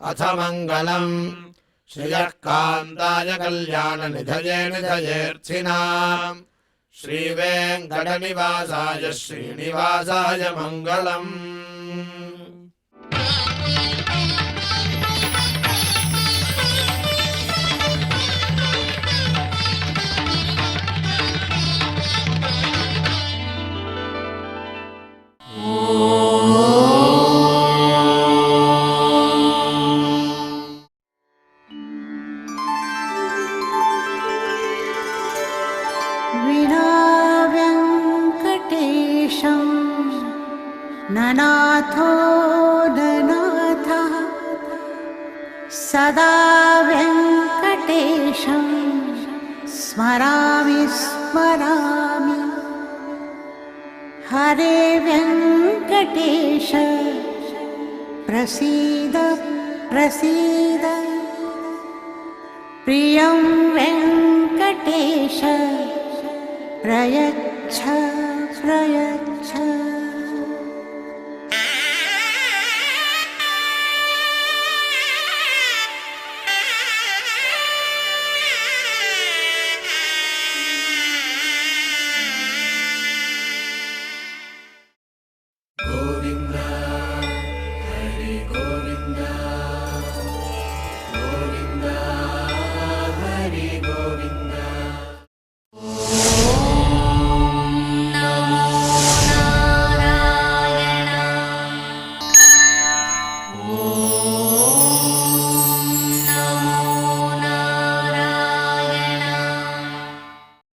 अथ मङ्गलम् श्रियः कान्ताय कल्याणनिधये निधयेऽर्थिनाम् श्रीवेङ्कटनिवासाय श्रीनिवासाय मङ्गलम्. विनाव्यङ्कटेशं ननाथो ननाथः सदा व्यङ्कटेशं स्मरामि स्मरामि. हरे व्यङ्कटेश प्रसीद प्रसीद. प्रियं वेङ्कटेश प्रयच्छ प्रयच्छ.